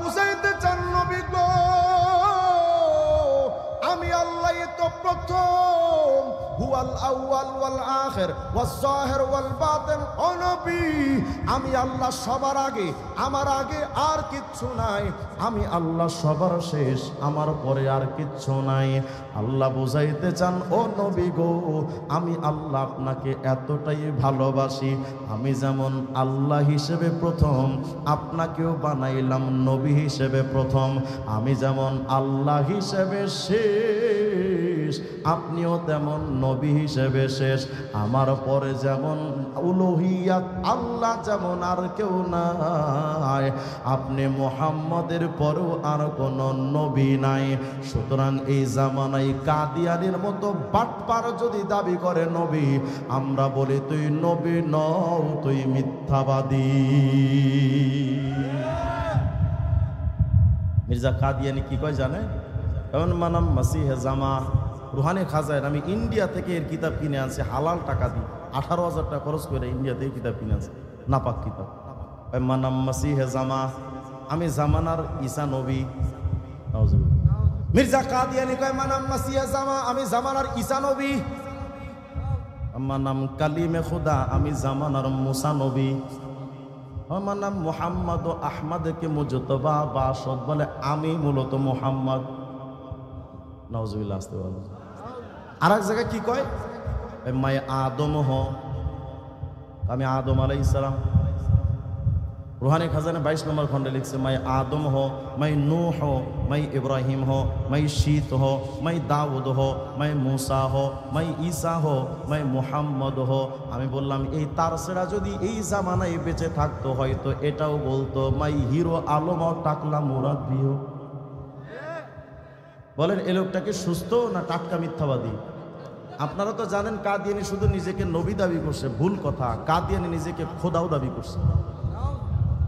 বুঝাইতে চান নবী গো, আমি আল্লাহই তো প্রথম, হুয়াল আউয়াল ওয়াল আখির ওয়াজ জাহির ওয়াল বাতিন। ও নবী, আমি আল্লাহ সবার আগে, আমার আগে আর কিচ্ছু নাই, আমি আল্লাহ সবার শেষ, আমার পরে আর কিচ্ছু নাই। আল্লাহ বুঝাইতে চান ও নবী গো, আমি আল্লাহ আপনাকে এতটাই ভালোবাসি, আমি যেমন আল্লাহ হিসেবে প্রথম, আপনাকেও বানাইলাম নবী হিসেবে প্রথম। আমি যেমন আল্লাহ হিসেবে শেষ, আপনিও তেমন নবী হিসেবে শেষ। আমার পরে যেমন উলুহিয়াত আল্লাহ যেমন আর কেউ নাই, আপনি মুহাম্মদের পরেও আর কোন নবী নাই। সুতরাং এই জামানায় কাদিয়ানির মতো বাটপার যদি দাবি করে নবী, আমরা বলি তুই নবী নও, তুই মিথ্যাবাদী। মির্জা কাদিয়ানি কি কয় জানে? এমন মানাম মাসিহে জামা। রুহানি খাজায় আমি ইন্ডিয়া থেকে এর কিতাব কিনে আনছি হালাল টাকা দিয়ে, 18,000 টাকা খরচ করে ইন্ডিয়া থেকে কিতাব কিনে আনছি, নাপাক কিতাব। মানাম মাসিহে জামা, আমি জামানার ঈসা নবী। মির্জা কাদিয়ানি কয় মানাম মাসিহে জামা, আমি জামানার ঈসা নবী। আমার নাম কালিমে খুদা, আমি জামানার মুসা নবী। আমার নাম মুহাম্মদ ও আহমদকে মুজতবা বাসদ বলে, আমি মূলত মুহাম্মদ। নাউজুবিল্লাহ। আসতে বলে আর এক জায়গায় কি কয়, মাই আদম হ, আমি আদম আলাইহিস সালাম। রুহানি খাজানে 22 নম্বর খন্ডে লিখছে, মাই আদম হো, মাই নূহ হো, মাই ইব্রাহিম হো, মাই শীত হো, মাই দাউদ হো, মাই মুসা হো, মাই ঈসা হো, মাই মুহাম্মদ হো। আমি বললাম এই তারসেরা যদি এই জামানায় বেঁচে থাকতো হয়তো এটাও বলতো, মাই হিরো আলম টাকলা মুরাব্বি হো। বলেন এ লোকটাকে সুস্থ না টাটকা মিথ্যাবাদী? আপনারা তো জানেন কাদিয়ানি শুধু নিজেকে নবী দাবি করছে, ভুল কথা। কাদিয়ানি নিজেকে খোদাও দাবি করছে।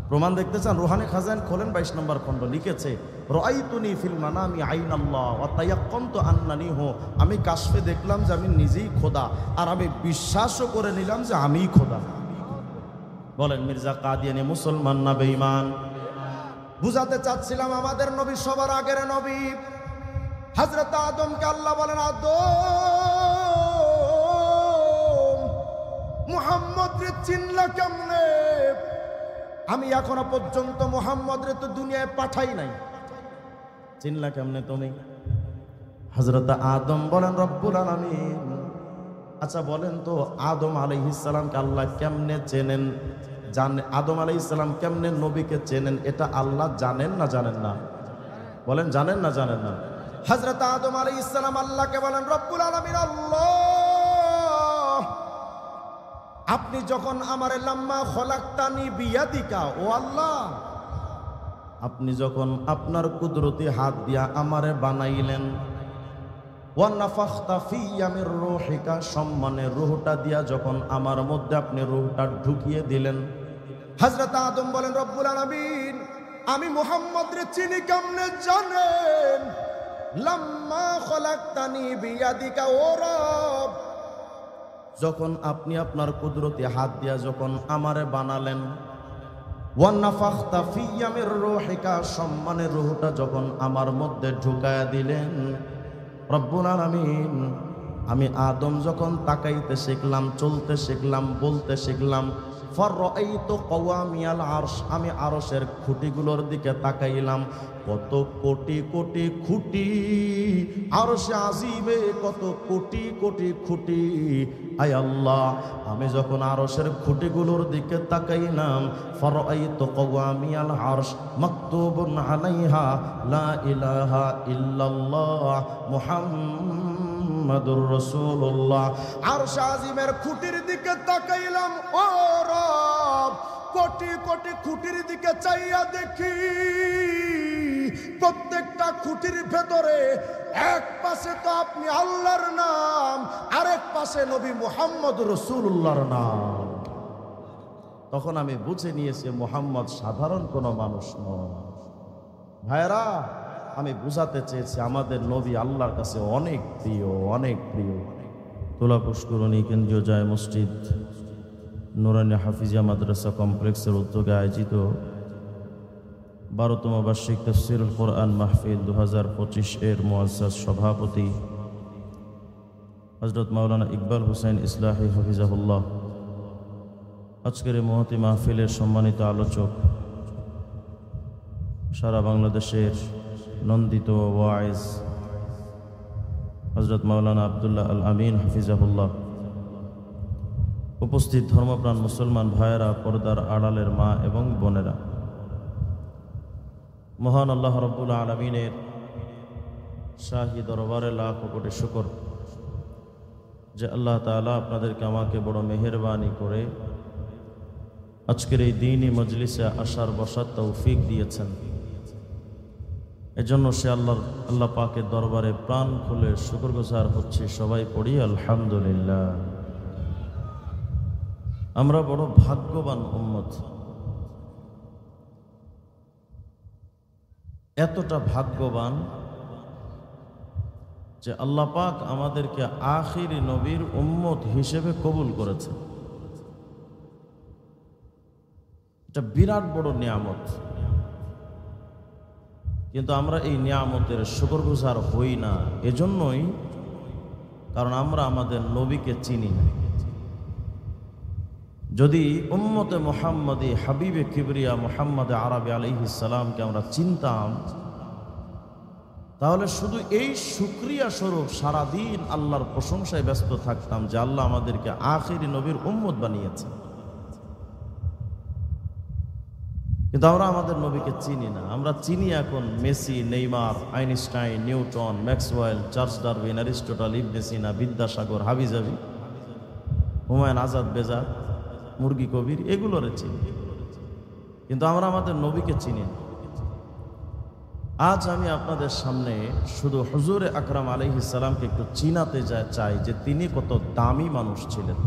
প্রমাণ দেখতে চান? রুহানি খাজান খোলেন 22 নম্বর খণ্ড, লিখেছে রাআইতুনি ফিল মানামি আইনাল্লাহ ওয়া তায়াক্কানতু আন্নানি হু। আমি কাশফে দেখলাম যে আমি নিজেই খোদা, আর আমি বিশ্বাসও করে নিলাম যে আমিই খোদা। বলেন মির্জা কাদিয়ানি মুসলমান না বেঈমান? বুঝাতে চাচ্ছিলাম আমাদের নবী সবার আগের নবী। হযরত আদমকে আল্লাহ বলেন, আদম মুহাম্মদ রে চিনলা কেমনে? আমি এখনো পর্যন্ত মুহাম্মদ রে তো দুনিয়ায় পাঠাই নাই, চিনলা কেমনে তুমি? হযরত আদম বলেন, রব্বুল আলামিন। আচ্ছা বলেন তো আদম আলাইহিস সালামকে আল্লাহ কেমনে চেনেন? জানেন? আদম আলাইহিস সালাম কেমনে নবীকে চেনেন এটা আল্লাহ জানেন না জানেন না? বলেন জানেন না জানেন না? হযরত আদম আলাইহিস সালাম আল্লাহকে বলেন, রব্বুল আলামিন আল্লাহ, আপনি যখন আমারে লাম্মা খলাকতানি বিয়াদিকা, ও আল্লাহ আপনি যখন আপনার কুদরতি হাত দিয়া আমারে বানাইলেন, ওয়া নাফাখতা ফিয়া মির রূহিকা, সম্মানের রূহটা দিয়া যখন আমার মধ্যে আপনি রূহটা ঢুকিয়ে দিলেন। হযরত আদম বলেন, রব্বুল আলামিন আমি মুহাম্মদ রে চিনি কেমনে জানেন? লাম্মা খলাকতানি বিয়াদিকা, ও রব যখন আপনি আপনার কুদরতি হাত দিয়া যখন আমারে বানালেন, ওয়া নাফাখতা ফিয়া মির রূহিকা, সম্মানের রূহটা যখন আমার মধ্যে ঢুকায়া দিলেন। রব্বুল আলামিন আমি আদম যখন তাকাইতে শিখলাম, চলতে শিখলাম, বলতে শিখলাম, ফারাআইতু কাওয়ামিয়াল আরশ, আমি আরশের খুঁটিগুলোর দিকে তাকাইলাম। কত কোটি কোটি খুঁটি আরশে আজিমে, কত কোটি কোটি খুঁটি। আয় আল্লাহ, আমি যখন আরশের খুঁটিগুলোর দিকে তাকাইলাম, ফারাআইতু কাওয়ামিয়াল আরশ মাকতুবুন আলাইহা লা ইলাহা ইল্লাল্লাহ মুহাম্মাদুর রাসূলুল্লাহ। আরশে আজিমের খুঁটির দিকে তাকাইলাম, ও রব কোটি কোটি খুঁটির দিকে চাইয়া দেখি প্রত্যেকটা খুঁটির ভেতরে এক পাশে তো আপনি আল্লাহর নাম, আরেক পাশে নবী মুহাম্মদ রাসূলুল্লাহর নাম। তখন আমি বুঝে নিয়েছি মুহাম্মদ সাধারণ কোনো মানুষ নয়। ভাইরা, আমি বুঝাতে চেয়েছি আমাদের নবী আল্লাহর কাছে অনেক প্রিয়, অনেক প্রিয়। তোলা পুষ্করণী কেন্দ্রীয় জায় মসজিদ নুরানি হাফিজিয়া মাদ্রাসা কমপ্লেক্সের উদ্যোগে আয়োজিত 12তম বার্ষিক তাফসীরুল কোরআন মাহফিল 2025 এর মুআজ্জাজ সভাপতি হযরত মাওলানা ইকবাল হোসেন ইসলাহি হাফিজাহুল্লাহ, আজকের এই মহতী মাহফিলের সম্মানিত আলোচক, সারা বাংলাদেশের নন্দিত ওয়াইজ হযরত মাওলানা আব্দুল্লাহ আল আমিন হাফিজাহুল্লাহ, উপস্থিত ধর্মপ্রাণ মুসলমান ভাইয়েরা, পর্দার আড়ালের মা এবং বোনেরা, মহান আল্লাহ রাব্বুল আলামিনের শাহী দরবারে লাখ কোটি শুকর যে আল্লাহ তাআলা আপনাদেরকে আমাকে বড় মেহেরবানি করে আজকের এই দ্বীনি মজলিসে আসার বসার তৌফিক দিয়েছেন। এজন্য সে আল্লাহ পাকের দরবারে প্রাণ খুলে শুকরগুজার হচ্ছি। সবাই পড়ি আলহামদুলিল্লাহ। আমরা বড় ভাগ্যবান উম্মত, এতটা ভাগ্যবান যে আল্লাহ পাক আমাদেরকে আখিরি নবীর উম্মত হিসেবে কবুল করেছে। এটা বিরাট বড় নিয়ামত, কিন্তু আমরা এই নিয়ামতের শুকরগুজার হই না। এজন্যই কারণ আমরা আমাদের নবীকে চিনি না। যদি উম্মতে মুহাম্মদী হাবিবে কিবরিয়া মুহাম্মদ আরবি আলাইহিস সালামকে আমরা চিনতাম, তাহলে শুধু এই শুকরিয়া স্বরূপ সারাদিন আল্লাহর প্রশংসায় ব্যস্ত থাকতাম যে আল্লাহ আমাদেরকে আখিরি নবীর উম্মত বানিয়েছেন। কিন্তু আমরা আমাদের নবীকে চিনি না। আমরা চিনি এখন Messi, Neymar, Einstein, Newton, Maxwell, Charles Darwin, Aristotle, Ibn Sina, Vidyasagar, হাবিজাবি, হুমায়ুন আজাদ বেজার, মুরগি কবির, এগুলোরে চিনি, কিন্তু আমরা আমাদের নবীকে চিনি না। আজ আমি আপনাদের সামনে শুধু হুজুরে আকরাম আলাইহিস সালামকে একটু চিনাতে চাই যে তিনি কত দামি মানুষ ছিলেন।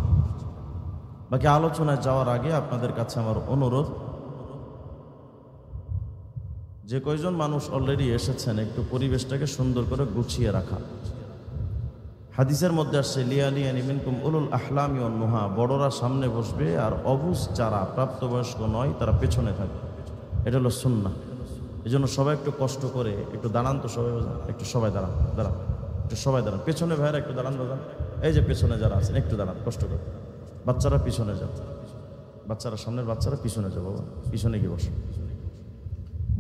বাকি আলোচনায় যাওয়ার আগে আপনাদের কাছে আমার অনুরোধ, যে কয়জন মানুষ অলরেডি এসেছেন একটু পরিবেশটাকে সুন্দর করে গুছিয়ে রাখা। হাদিসের মধ্যে আসছে লিয়ালিয়ানি মিনকুম উলুল আহলামি ওয়ান নুহা, বড়রা সামনে বসবে আর অবুঝ যারা প্রাপ্তবয়স্ক নয় তারা পেছনে থাকবে। এটা হলো সুন্নাহ। এই জন্য সবাই একটু কষ্ট করে একটু দাঁড়ান তো, সবাই দাঁড়ান, একটু সবাই দাঁড়ান। পেছনে ভাইয়েরা একটু দাঁড়ান, এই যে পেছনে যারা আছেন একটু দাঁড়ান কষ্ট করে। বাচ্চারা পিছনে যান, বাচ্চারা সামনের বাচ্চারা পিছনে যাবো, পিছনে গিয়ে বসুন।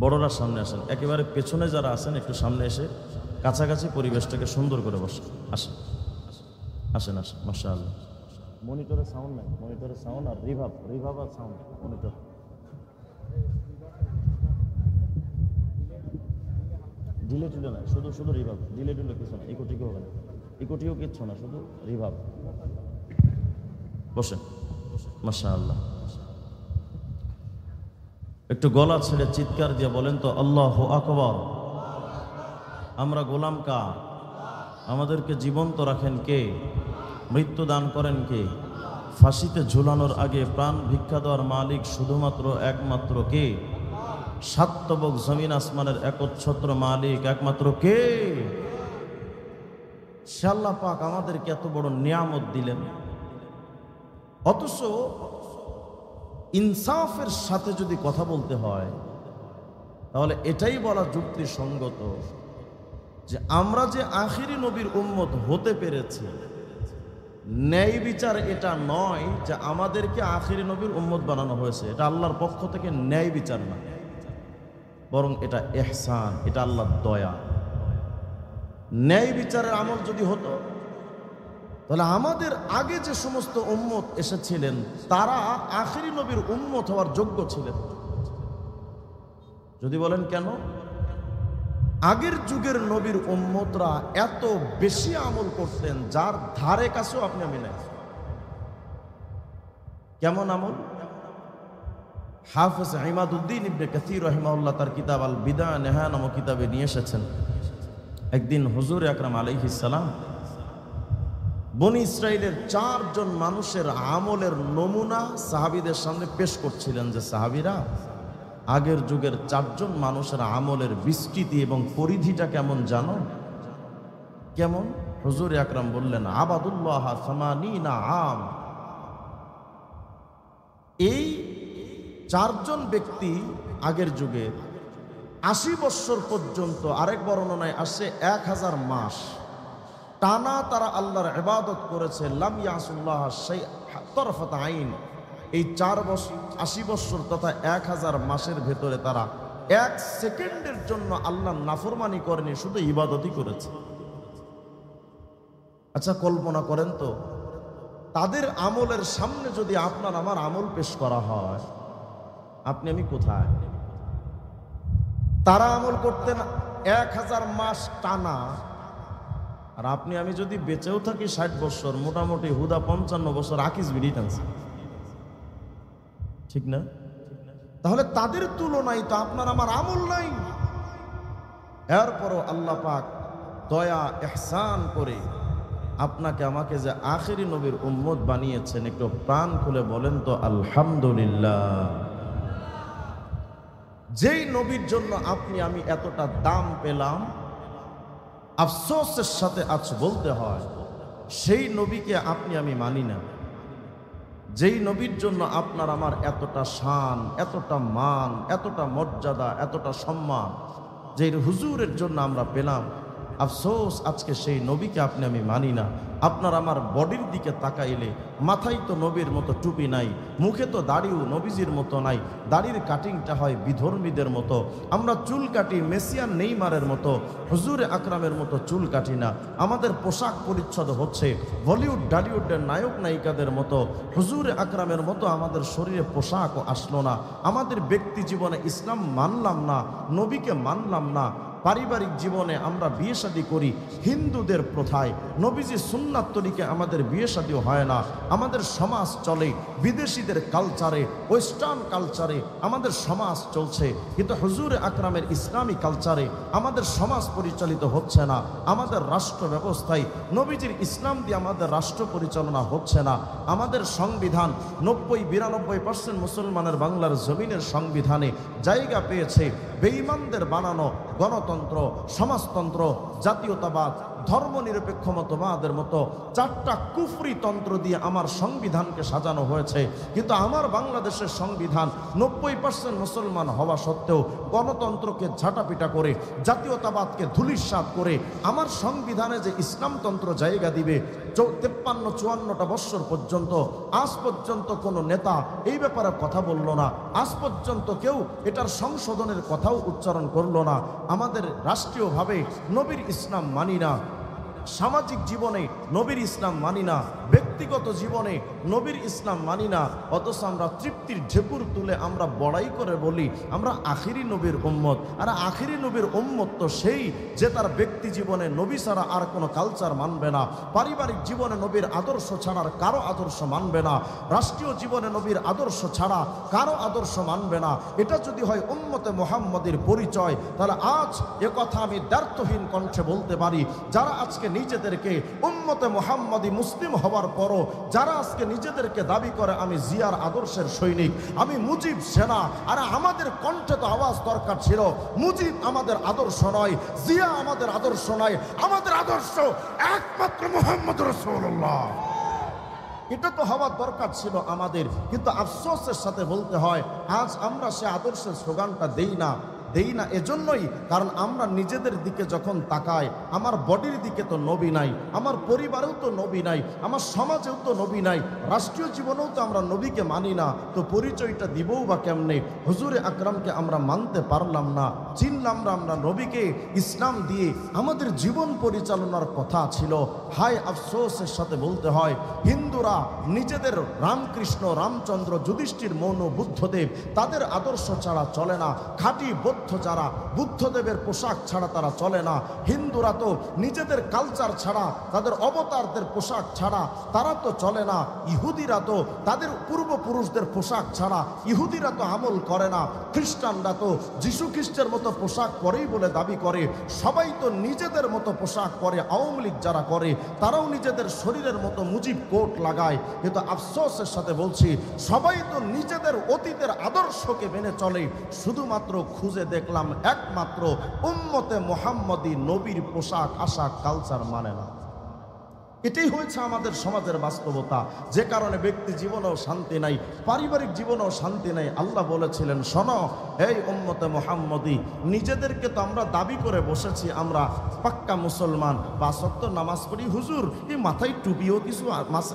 বড়রা সামনে আসেন, একেবারে পেছনে যারা আছেন একটু সামনে এসে কাছাকাছি পরিবেশটাকে সুন্দর করে বসেন। আসেন আসেন আসেন, মাশাআল্লাহ। মনিটরে সাউন্ড নাই, মনিটরে সাউন্ড আর রিভাব আর সাউন্ড মনিটর। ডিলে টিলে না, শুধু রিভাব, ডিলে টিলে কিছু না, ইকোটিও হবে না, ইকোটিও কিচ্ছু না, শুধু রিভাব। বসেন, মাশাআল্লাহ। একটু গলা ছেড়ে চিৎকার দিয়ে বলেন তো আল্লাহু আকবার। আমরা গোলাম কার? আমাদেরকে জীবন্ত রাখেন কে? মৃত্যু দান করেন কে? ফাঁসিতে ঝুলানোর আগে প্রাণ ভিক্ষা দেওয়ার মালিক শুধুমাত্র একমাত্র কে? সাতবক জমিন আসমানের একচ্ছত্র মালিক একমাত্র কে? সে আল্লাহ পাক আমাদেরকে এত বড় নিয়ামত দিলেন, অথচ ইনসাফের সাথে যদি কথা বলতে হয় তাহলে এটাই বলা যুক্তিসঙ্গত যে আমরা যে আখিরি নবীর উম্মত হতে পেরেছি, ন্যায় বিচার এটা নয় যে আমাদেরকে আখিরি নবীর উম্মত বানানো হয়েছে। এটা আল্লাহর পক্ষ থেকে ন্যায় বিচার না, বরং এটা ইহসান, এটা আল্লাহর দয়া। ন্যায় বিচারের আমল যদি হতো তাহলে আমাদের আগে যে সমস্ত উম্মত এসেছিলেন তারা আখিরি নবীর উম্মত হওয়ার যোগ্য ছিলেন। যদি বলেন কেন? আগের যুগের নবীর উম্মতরা এত বেশি আমল করতেন যার ধারে কাছেও আপনি আমি নাই। কেমন আমল? হাফেজ ইমাদউদ্দিন ইবনে কাসির রাহিমাহুল্লাহ তার কিতাব আল বিদা নেহা নামক কিতাবে নিয়ে এসেছেন। একদিন হুজুর আকরাম আলাইহিস সালাম বনি ইসরাইলের 4 জন মানুষের আমলের নমুনা সাহাবীদের সামনে পেশ করছিলেন যে সাহাবীরা, আগের যুগের 4 জন মানুষের আমলের বিস্তৃতি এবং পরিধিটা কেমন জানো? কেমন? হুজুর আকরাম বললেন আবাদুল্লাহ সামানিনা আম। এই 4 জন ব্যক্তি আগের যুগে 80 বৎসর পর্যন্ত, আরেক বর্ণনায় আসছে 1000 মাস টানা তারা আল্লাহর ইবাদত করেছে। লাম ইয়াসুল্লাহ তরফাত আইন। এই 4 বছর 80 বৎসর তথা 1000 মাসের ভেতরে তারা 1 সেকেন্ডের জন্য আল্লাহর নাফরমানি করেনি, শুধু ইবাদতই করেছে। আচ্ছা কল্পনা করেন তো, তাদের আমলের সামনে যদি আপনার আমার আমল পেশ করা হয়, আপনি আমি কোথায়? তারা আমল করতেন 1000 মাস টানা, আর আপনি আমি যদি বেঁচেও থাকি 60 বছর, মোটামুটি হুদা 55 বছর আকিস বিড়ি টানছে, ঠিক না? তাহলে তাদের তুলনায় তো আপনার আমার আমল নাই। এরপরও আল্লাহ পাক দয়া ইহসান করে আপনাকে আমাকে যে আখেরি নবীর উম্মত বানিয়েছেন, একটু প্রাণ খুলে বলেন তো আলহামদুলিল্লাহ। যেই নবীর জন্য আপনি আমি এতটা দাম পেলাম, আফসোসের সাথে আজ বলতে হয় সেই নবীকে আপনি আমি মানি না। যেই নবীর জন্য আপনার আমার এতটা শান, এতটা মান, এতটা মর্যাদা, এতটা সম্মান, যেই হুজুরের জন্য আমরা পেলাম, আফসোস আজকে সেই নবীকে আপনি আমি মানি না। আপনার আমার বডির দিকে তাকাইলে মাথায় তো নবীর মতো টুপি নাই, মুখে তো দাড়িও নবীজির মতো নাই, দাড়ির কাটিংটা হয় বিধর্মীদের মতো, আমরা চুল কাটি মেসিয়ান নেইমারের মতো, হুজুরে আকরামের মতো চুল কাটি না। আমাদের পোশাক পরিচ্ছদ হচ্ছে বলিউড ডালিউডের নায়ক নায়িকাদের মতো, হুজুরে আকরামের মতো আমাদের শরীরে পোশাকও আসলো না। আমাদের ব্যক্তি জীবনে ইসলাম মানলাম না, নবীকে মানলাম না। পারিবারিক জীবনে আমরা বিয়ে শাদী করি হিন্দুদের প্রথায়, নবীজি সুন্নাত তরিকে আমাদের বিয়ে শাদীও হয় না। আমাদের সমাজ চলে বিদেশিদের কালচারে, ওয়েস্টার্ন কালচারে আমাদের সমাজ চলছে, কিন্তু হুজুরে আকরামের ইসলামী কালচারে আমাদের সমাজ পরিচালিত হচ্ছে না। আমাদের রাষ্ট্র ব্যবস্থায় নবীজির ইসলাম দিয়ে আমাদের রাষ্ট্র পরিচালনা হচ্ছে না। আমাদের সংবিধান 90-92% মুসলমানের বাংলার জমিনের সংবিধানে জায়গা পেয়েছে বেঈমানদের বানানো গণতন্ত্র, সমাজতন্ত্র, জাতীয়তাবাদ, ধর্মনিরপেক্ষ মতবাদের মতো 4টা কুফরি তন্ত্র দিয়ে আমার সংবিধানকে সাজানো হয়েছে। কিন্তু আমার বাংলাদেশের সংবিধান 90% মুসলমান হওয়া সত্ত্বেও গণতন্ত্রকে ঝাঁটাপিটা করে, জাতীয়তাবাদকে ধূলিসাৎ করে আমার সংবিধানে যে ইসলামতন্ত্র জায়গা দিবে 53-54টা বৎসর পর্যন্ত, আজ পর্যন্ত কোনো নেতা এই ব্যাপারে কথা বলল না। আজ পর্যন্ত কেউ এটার সংশোধনের কথাও উচ্চারণ করল না। আমাদের রাষ্ট্রীয়ভাবে নবীর ইসলাম মানি না, সামাজিক জীবনে নবীর ইসলাম মানি না, ব্যক্তিগত জীবনে নবীর ইসলাম মানি না, অথচ আমরা তৃপ্তির ঢেকুর তুলে আমরা বড়াই করে বলি আমরা আখিরি নবীর উম্মত। আর আখিরি নবীর উম্মত তো সেই যে তার ব্যক্তি জীবনে নবী ছাড়া আর কোনো কালচার মানবে না, পারিবারিক জীবনে নবীর আদর্শ ছাড়া আর কারো আদর্শ মানবে না, রাষ্ট্রীয় জীবনে নবীর আদর্শ ছাড়া কারো আদর্শ মানবে না। এটা যদি হয় উম্মতে মুহাম্মদের পরিচয়, তাহলে আজ এ কথা আমি দ্ব্যর্থহীন কণ্ঠে বলতে পারি, যারা আজকে নিজেদেরকে উম্মতে মুহাম্মদি মুসলিম হওয়ার পরও যারা আজকে নিজেদেরকে দাবি করে আমি জিয়ার আদর্শের সৈনিক, আমি মুজিব সেনা, আর আমাদের কণ্ঠে তো আওয়াজ দরকার ছিল মুজিব আমাদের আদর্শ নয়, জিয়া আমাদের আদর্শ নয়, আমাদের আদর্শ একমাত্র মুহাম্মদ রাসূলুল্লাহ। এটা তো হওয়ার দরকার ছিল আমাদের। কিন্তু আফসোসের সাথে বলতে হয় আজ আমরা সে আদর্শের স্লোগানটা দেই না। এজন্যই কারণ আমরা নিজেদের দিকে যখন তাকাই, আমার বডির দিকে তো নবী নাই, আমার পরিবারেও তো নবী নাই, আমার সমাজেও তো নবী নাই, রাষ্ট্রীয় জীবনেও তো আমরা নবীকে মানি না, তো পরিচয়টা দিবও বা কেমনে? হুজুরে আকরামকে আমরা মানতে পারলাম না, চিনলাম না আমরা নবীকে। ইসলাম দিয়ে আমাদের জীবন পরিচালনার কথা ছিল। হায় আফসোসের সাথে বলতে হয় হিন্দুরা নিজেদের রামকৃষ্ণ, রামচন্দ্র, যুধিষ্ঠির, মৌন, বুদ্ধদেব তাদের আদর্শ ছাড়া চলে না। খাঁটি যারা বুদ্ধদেবের পোশাক ছাড়া তারা চলে না। হিন্দুরা তো নিজেদের কালচার ছাড়া, তাদের অবতারদের পোশাক ছাড়া তারা তো চলে না। ইহুদিরা তো তাদের পূর্বপুরুষদের পোশাক ছাড়া ইহুদিরা তো আমল করে না। খ্রিস্টানরা তো যিশু খ্রিস্টের মতো পোশাক পরেই বলে দাবি করে। সবাই তো নিজেদের মতো পোশাক পরে। আওয়ামী লীগ যারা করে তারাও নিজেদের শরীরের মতো মুজিব কোট লাগায়। কিন্তু আফসোসের সাথে বলছি সবাই তো নিজেদের অতীতের আদর্শকে মেনে চলে। শুধুমাত্র খুঁজে দেখলাম একমাত্র উম্মতে মুহাম্মদী নবীর পোশাক আশাক কালচার মানে না। এটাই হয়েছে আমাদের সমাজের বাস্তবতা, যে কারণে ব্যক্তি জীবনেও শান্তি নাই, পারিবারিক জীবনেও শান্তি নাই। আল্লাহ বলেছিলেন শোনো এই উম্মতে মুহাম্মদী, নিজেদেরকে তো আমরা দাবি করে বসেছি আমরা পাক্কা মুসলমান, 5 ওয়াক্ত নামাজ পড়ি, হুজুর এই মাথায় টুপিও কিছু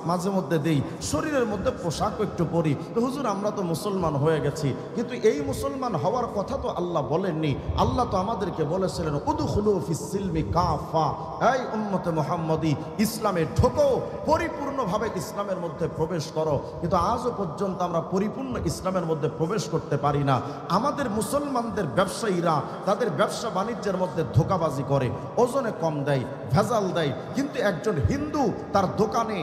মাঝে মধ্যে দেই, শরীরের মধ্যে পোশাকও একটু পরি, তো হুজুর আমরা তো মুসলমান হয়ে গেছি। কিন্তু এই মুসলমান হওয়ার কথা তো আল্লাহ বলেননি। আল্লাহ তো আমাদেরকে বলেছিলেন উদখুলু ফিস সিলমি কাফা, এই উম্মতে মুহাম্মদী ইসলামে ঢোকো, পরিপূর্ণভাবে ইসলামের মধ্যে প্রবেশ করো। কিন্তু আজও পর্যন্ত আমরা পরিপূর্ণ ইসলামের মধ্যে প্রবেশ করতে পারি না। আমাদের মুসলমানদের ব্যবসায়ীরা তাদের ব্যবসা বাণিজ্যের মধ্যে ধোঁকাবাজি করে, ওজনে কম দেয়, ভেজাল দেয়, কিন্তু একজন হিন্দু তার দোকানে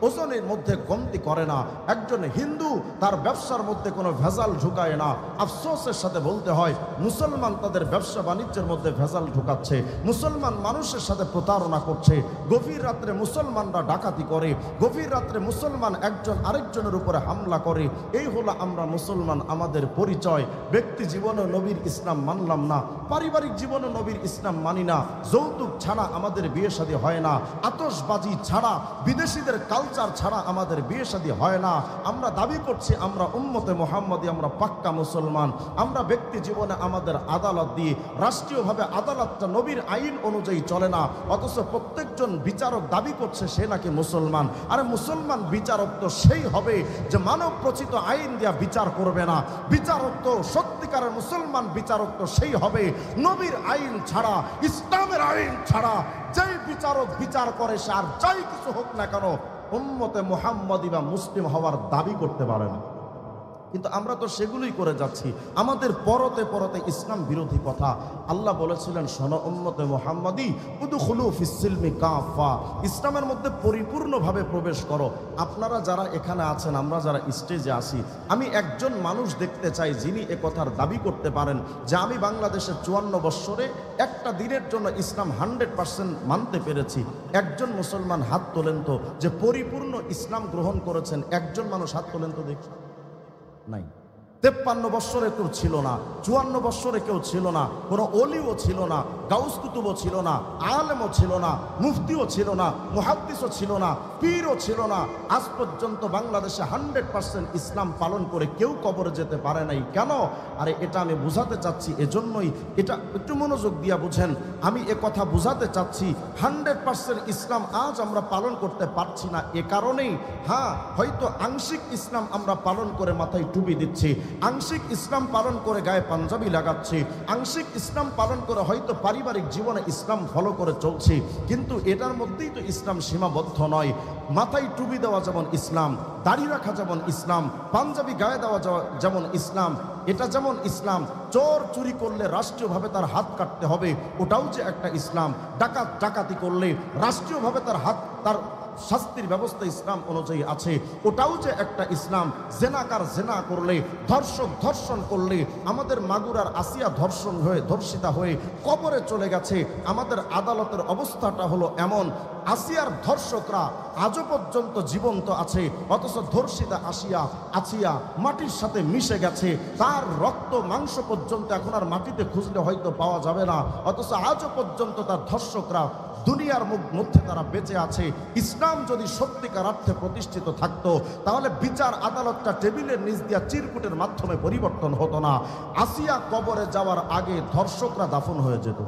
ওজনের মধ্যে কমতি করে না, একজন হিন্দু তার ব্যবসার মধ্যে কোনো ভেজাল ঢুকায় না। আফসোসের সাথে বলতে হয় মুসলমান তাদের ব্যবসা বাণিজ্যের মধ্যে ভেজাল ঢুকাচ্ছে, মুসলমান মানুষের সাথে প্রতারণা করছে। গভীর রাত্রে মুসলমানরা ডাকাতি করে, গভীর রাত্রে মুসলমান একজন আরেকজনের উপরে হামলা করে। এই হলো আমরা মুসলমান, আমাদের পরিচয়। ব্যক্তি জীবনে নবীর ইসলাম মানলাম না, পারিবারিক জীবনে নবীর ইসলাম মানি না, যৌতুক ছাড়া আমাদের বিয়ে শাদী হয় না, আতশবাজি ছাড়া, বিদেশিদের কালচার ছাড়া আমাদের বিয়ে শাদী হয় না। আমরা দাবি করছি আমরা উম্মতে মুহাম্মদী, আমরা পাক্কা মুসলমান। আমরা ব্যক্তি জীবনে আমাদের আদালত দিয়ে, রাষ্ট্রীয়ভাবে আদালতটা নবীর আইন অনুযায়ী চলে না, অথচ প্রত্যেকজন বিচারক দাবি করছে সে নাকি মুসলমান। আরে মুসলমান বিচারক তো সেই হবে যে মানব রচিত আইন দিয়া বিচার করবে না। বিচারক তো সত্যিকারের মুসলমান বিচারক তো সেই হবে নবীর আইন ছাড়া, ইসলামের আইন ছাড়া যেই বিচারক বিচার করে সে আর যাই কিছু হোক না কেন উম্মতে মুহাম্মদী বা মুসলিম হওয়ার দাবি করতে পারে না। কিন্তু আমরা তো সেগুলোই করে যাচ্ছি। আমাদের পরতে পরতে ইসলাম বিরোধী কথা। আল্লাহ বলেছিলেন শোনো উম্মতে মুহাম্মদী উদখুলু ফিস সিলমি কাফা, ইসলামের মধ্যে পরিপূর্ণভাবে প্রবেশ করো। আপনারা যারা এখানে আছেন, আমরা যারা স্টেজে আসি, আমি একজন মানুষ দেখতে চাই যিনি এ কথার দাবি করতে পারেন যে আমি বাংলাদেশের 54 বৎসরে একটা দিনের জন্য ইসলাম 100% মানতে পেরেছি। একজন মুসলমান হাত তোলেন তো যে পরিপূর্ণ ইসলাম গ্রহণ করেছেন, একজন মানুষ হাত তোলেন তো দেখি। নাই। 53 বৎসরে কেউ ছিল না, 54 বৎসরে কেউ ছিল না, কোনো অলিও ছিল না, গাউস কুতুবও ছিল না, আলেমও ছিল না, মুফতিও ছিল না, মুহাদ্দিসও ছিল না, পীরও ছিল না। আজ পর্যন্ত বাংলাদেশে 100% ইসলাম পালন করে কেউ কবরে যেতে পারে নাই। কেন? আরে এটা আমি বুঝাতে চাচ্ছি, এজন্যই এটা একটু মনোযোগ দিয়া বুঝেন। আমি এ কথা বুঝাতে চাচ্ছি 100% ইসলাম আজ আমরা পালন করতে পারছি না এ কারণেই। হ্যাঁ, হয়তো আংশিক ইসলাম আমরা পালন করে মাথায় টুপি দিচ্ছি, আংশিক ইসলাম পালন করে গায়ে পাঞ্জাবি লাগাচ্ছি, আংশিক ইসলাম পালন করে হয়তো পারিবারিক জীবনে ইসলাম ফলো করে চলছি, কিন্তু এটার মধ্যেই তো ইসলাম সীমাবদ্ধ নয়। মাথায় টুপি দেওয়া যেমন ইসলাম, দাড়ি রাখা যেমন ইসলাম, পাঞ্জাবি গায়ে দেওয়া যেমন ইসলাম, এটা যেমন ইসলাম। চোর চুরি করলে রাষ্ট্রীয়ভাবে তার হাত কাটতে হবে, ওটাও যে একটা ইসলাম। ডাকাত ডাকাতি করলে রাষ্ট্রীয়ভাবে তার শাস্তির ব্যবস্থা ইসলাম অনুযায়ী আছে, ওটাও যে একটা ইসলাম। জেনাকার জেনা করলে, ধর্ষক ধর্ষণ করলে, আমাদের মাগুরার আসিয়া ধর্ষণ হয়ে ধর্ষিতা হয়ে কবরে চলে গেছে। আমাদের আদালতের অবস্থাটা হলো এমন, আসিয়ার ধর্ষকরা আজও পর্যন্ত জীবন্ত আছে, অথচ ধর্ষিতা আসিয়া মাটির সাথে মিশে গেছে। তার রক্ত মাংস পর্যন্ত এখন আর মাটিতে খুঁজলে হয়তো পাওয়া যাবে না, অথচ আজও পর্যন্ত তার ধর্ষকরা দুনিয়ার মধ্যে তারা বেঁচে আছে। ইসলাম যদি সত্যিকার অর্থে প্রতিষ্ঠিত থাকতো তাহলে বিচার আদালতটা টেবিলের নিচ দিয়া চিরকুটের মাধ্যমে পরিবর্তন হতো না। আসিয়া কবরে যাওয়ার আগে ধর্ষকরা দাফন হয়ে যেত।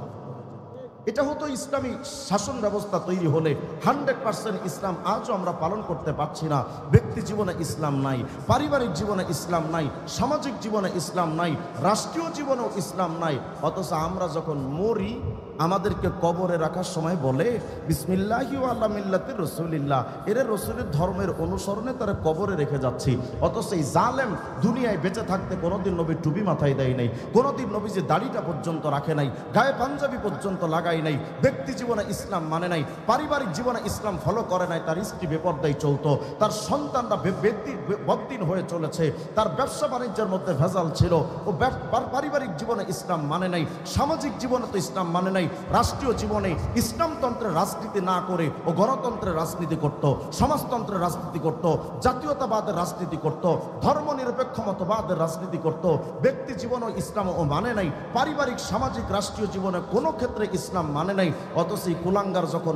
এটা হতো ইসলামী শাসন ব্যবস্থা তৈরি হলে। 100% ইসলাম আজও আমরা পালন করতে পারছি না। ব্যক্তি জীবনে ইসলাম নাই, পারিবারিক জীবনে ইসলাম নাই, সামাজিক জীবনে ইসলাম নাই, রাষ্ট্রীয় জীবনেও ইসলাম নাই। অথচ আমরা যখন মরি আমাদেরকে কবরে রাখার সময় বলে বিসমিল্লাহি ওয়া আলা মিল্লাতি রাসূলিল্লাহ, এর রসুলের ধর্মের অনুসরণে তারা কবরে রেখে যাচ্ছি। অথচ এই জালেম দুনিয়ায় বেঁচে থাকতে কোনোদিন নবী টুপি মাথায় দেয় নাই, কোনোদিন নবী যে দাড়িটা পর্যন্ত রাখে নাই, গায়ে পাঞ্জাবি পর্যন্ত লাগায় নাই, ব্যক্তি জীবনে ইসলাম মানে নাই, পারিবারিক জীবনে ইসলাম ফলো করে নাই। তার স্ত্রী বেপরদায় চলতো, তার সন্তানরা বদ্দিন হয়ে চলেছে, তার ব্যবসা বাণিজ্যের মধ্যে ভেজাল ছিল। ও পারিবারিক জীবনে ইসলাম মানে নাই, সামাজিক জীবনে তো ইসলাম মানে নাই, রাষ্ট্রীয় জীবনে ইসলামতন্ত্রের রাজনীতি না করে ও গণতন্ত্রের রাজনীতি করত, সমাজতন্ত্রের রাজনীতি করত, জাতীয়তাবাদের রাজনীতি করত, ধর্মনিরপেক্ষ মতবাদের রাজনীতি করত। ব্যক্তি জীবনে ইসলাম ও মানে নাই, পারিবারিক সামাজিক রাষ্ট্রীয় জীবনে কোনো ক্ষেত্রে ইসলাম ইসলাম মানে নাই, অথচ এই কুলাঙ্গার যখন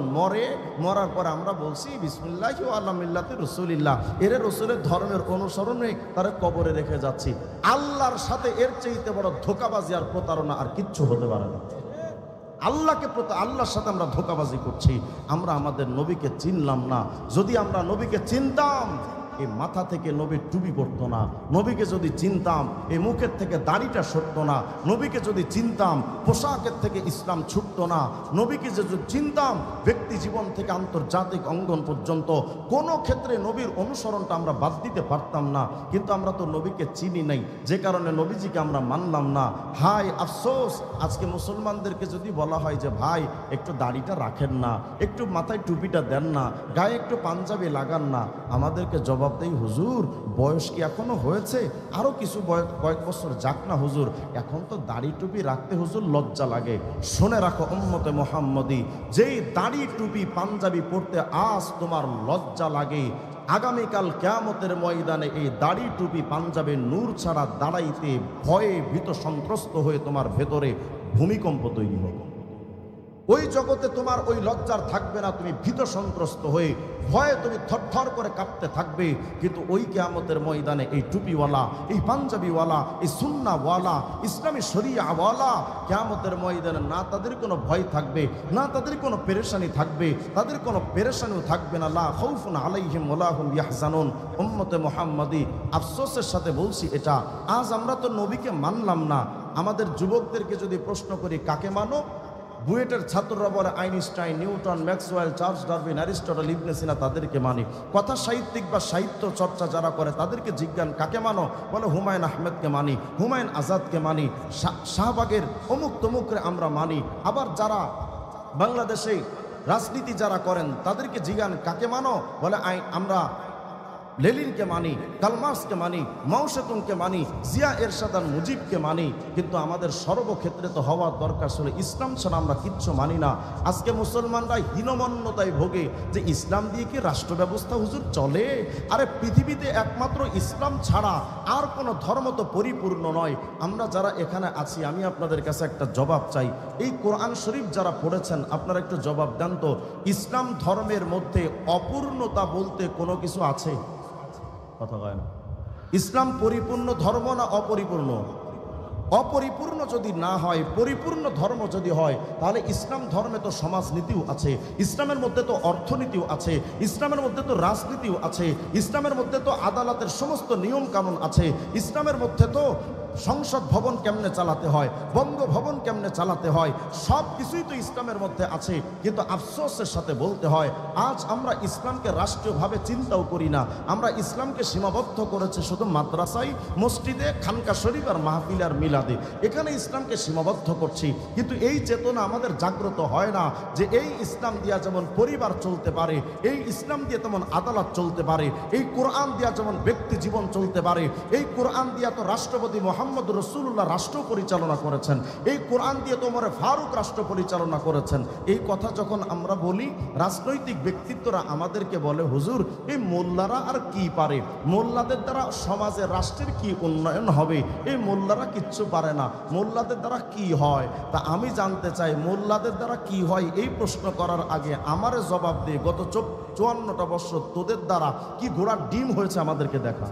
মরার পরে আমরা বলছি বিসমিল্লাহি ওয়া আলা মিল্লাতি রাসূলিল্লাহ, এর রসুলের ধর্মের অনুসরণে তারা কবরে রেখে যাচ্ছি। আল্লাহর সাথে এর চাইতে বড় ধোঁকাবাজি আর প্রতারণা আর কিচ্ছু হতে পারে না। আল্লাহর সাথে আমরা ধোঁকাবাজি করছি। আমরা আমাদের নবীকে চিনলাম না। যদি আমরা নবীকে চিনতাম, এই মাথা থেকে নবীর টুপি পড়তো না। নবীকে যদি চিনতাম, এই মুখের থেকে দাড়িটা সরতো না। নবীকে যদি চিনতাম, পোশাকের থেকে ইসলাম ছুটতো না। নবীকে যদি চিনতাম, ব্যক্তি জীবন থেকে আন্তর্জাতিক অঙ্গন পর্যন্ত কোনো ক্ষেত্রে নবীর অনুসরণটা আমরা বাদ দিতে পারতাম না। কিন্তু আমরা তো নবীকে চিনি নাই, যে কারণে নবীজিকে আমরা মানলাম না। হায় আফসোস, আজকে মুসলমানদেরকে যদি বলা হয় যে ভাই একটু দাড়িটা রাখেন না, একটু মাথায় টুপিটা দেন না, গায়ে একটু পাঞ্জাবি লাগান না, আমাদেরকে জবাব দেই হুজুর বয়স কি এখনো হয়েছে, আরো কিছু কয়েক বছর যাক না হুজুর, এখন তো দাড়ি টুপি রাখতে হুজুর লজ্জা লাগে। শুনে রাখো উম্মতে মুহাম্মদী, যেই দাড়ি টুপি পাঞ্জাবি পড়তে আজ তোমার লজ্জা লাগে, আগামীকাল কিয়ামতের ময়দানে এই দাড়ি টুপি পাঞ্জাবের নূর ছাড়া দাঁড়াইতে ভয়ে ভীত সন্ত্রস্ত হয়ে তোমার ভেতরে ভূমিকম্প তৈরি হবে। ওই জগতে তোমার ওই লজ্জার থাকবে না, তুমি ভীত সন্ত্রস্ত হয়ে ভয়ে তুমি থরথর করে কাঁপতে থাকবে। কিন্তু ওই কিয়ামতের ময়দানে এই টুপিওয়ালা, এই পাঞ্জাবিওয়ালা, এই সুন্নাওয়ালা, ইসলামী শরিয়াওয়ালা কিয়ামতের ময়দানে না তাদের কোনো ভয় থাকবে, না তাদের কোনো পেরেশানি থাকবে, তাদের কোনো পেরেশানিও থাকবে না। লা খাউফুন আলাইহিম ওয়ালা হুম ইয়াহজানুন। উম্মতে মুহাম্মাদি, আফসোসের সাথে বলছি এটা, আজ আমরা তো নবীকে মানলাম না। আমাদের যুবকদেরকে যদি প্রশ্ন করি কাকে মানো, বুয়েটের ছাত্ররা বলে Einstein, Newton, Maxwell, Charles Darwin, Aristotle, Ibn Sina, তাদেরকে মানি। কথা সাহিত্যিক বা সাহিত্য চর্চা যারা করে তাদেরকে জিজ্ঞান কাকে মানো, বলে হুমায়ুন আহমেদকে মানি, হুমায়ুন আজাদকে মানি, শাহবাগের অমুক তমুকরে আমরা মানি। আবার যারা বাংলাদেশে রাজনীতি যারা করেন তাদেরকে জিজ্ঞান কাকে মানো, বলে আমরা লেনিনকে মানি, কার্ল মার্কসকে মানি, মাও সেতুংকে মানি, জিয়া এরশাদ আর মুজিবকে মানি। কিন্তু আমাদের সর্বক্ষেত্রে তো হওয়ার দরকার ছিল ইসলাম ছাড়া আমরা কিচ্ছু মানি না। আজকে মুসলমানরা হীনমন্যতায় ভোগে যে ইসলাম দিয়ে কি রাষ্ট্র ব্যবস্থা হুজুর চলে? আরে পৃথিবীতে একমাত্র ইসলাম ছাড়া আর কোনো ধর্ম তো পরিপূর্ণ নয়। আমরা যারা এখানে আছি, আমি আপনাদের কাছে একটা জবাব চাই। এই কোরআন শরীফ যারা পড়েছেন আপনারা একটু জবাব দেন তো, ইসলাম ধর্মের মধ্যে অপূর্ণতা বলতে কোনো কিছু আছে? কথা হয় না। ইসলাম পরিপূর্ণ ধর্ম না অপরিপূর্ণ? অপরিপূর্ণ যদি না হয়, পরিপূর্ণ ধর্ম যদি হয়, তাহলে ইসলাম ধর্মে তো সমাজনীতিও আছে, ইসলামের মধ্যে তো অর্থনীতিও আছে, ইসলামের মধ্যে তো রাজনীতিও আছে, ইসলামের মধ্যে তো আদালতের সমস্ত নিয়ম কানুন আছে, ইসলামের মধ্যে তো সংসদ ভবন কেমনে চালাতে হয়, বঙ্গভবন কেমনে চালাতে হয়, সব কিছুই তো ইসলামের মধ্যে আছে। কিন্তু আফসোসের সাথে বলতে হয়, আজ আমরা ইসলামকে রাষ্ট্রীয়ভাবে চিন্তাও করি না। আমরা ইসলামকে সীমাবদ্ধ করেছে শুধু মাদ্রাসায়, মসজিদে, খানকা শরীফ আর মাহফিল আর মিলাদে, এখানে ইসলামকে সীমাবদ্ধ করছি। কিন্তু এই চেতনা আমাদের জাগ্রত হয় না যে এই ইসলাম দিয়া যেমন পরিবার চলতে পারে, এই ইসলাম দিয়ে তেমন আদালত চলতে পারে, এই কোরআন দিয়া যেমন ব্যক্তি জীবন চলতে পারে, এই কোরআন দিয়া তো রাষ্ট্রপতি মোহাম্মদ রসুল্লাহ রাষ্ট্র পরিচালনা করেছেন, এই কোরআন দিয়ে তো ওমর ফারুক রাষ্ট্র পরিচালনা করেছেন। এই কথা যখন আমরা বলি, রাজনৈতিক ব্যক্তিত্বরা আমাদেরকে বলে হুজুর এই মোল্লারা আর কি পারে, মোল্লাদের দ্বারা সমাজের রাষ্ট্রের কি উন্নয়ন হবে, এই মোল্লারা কিচ্ছু পারে না, মোল্লাদের দ্বারা কি হয়। তা আমি জানতে চাই মোল্লাদের দ্বারা কি হয়, এই প্রশ্ন করার আগে আমারে জবাব দিয়ে গত 54টা বছর তোদের দ্বারা কি ঘোড়ার ডিম হয়েছে আমাদেরকে দেখা।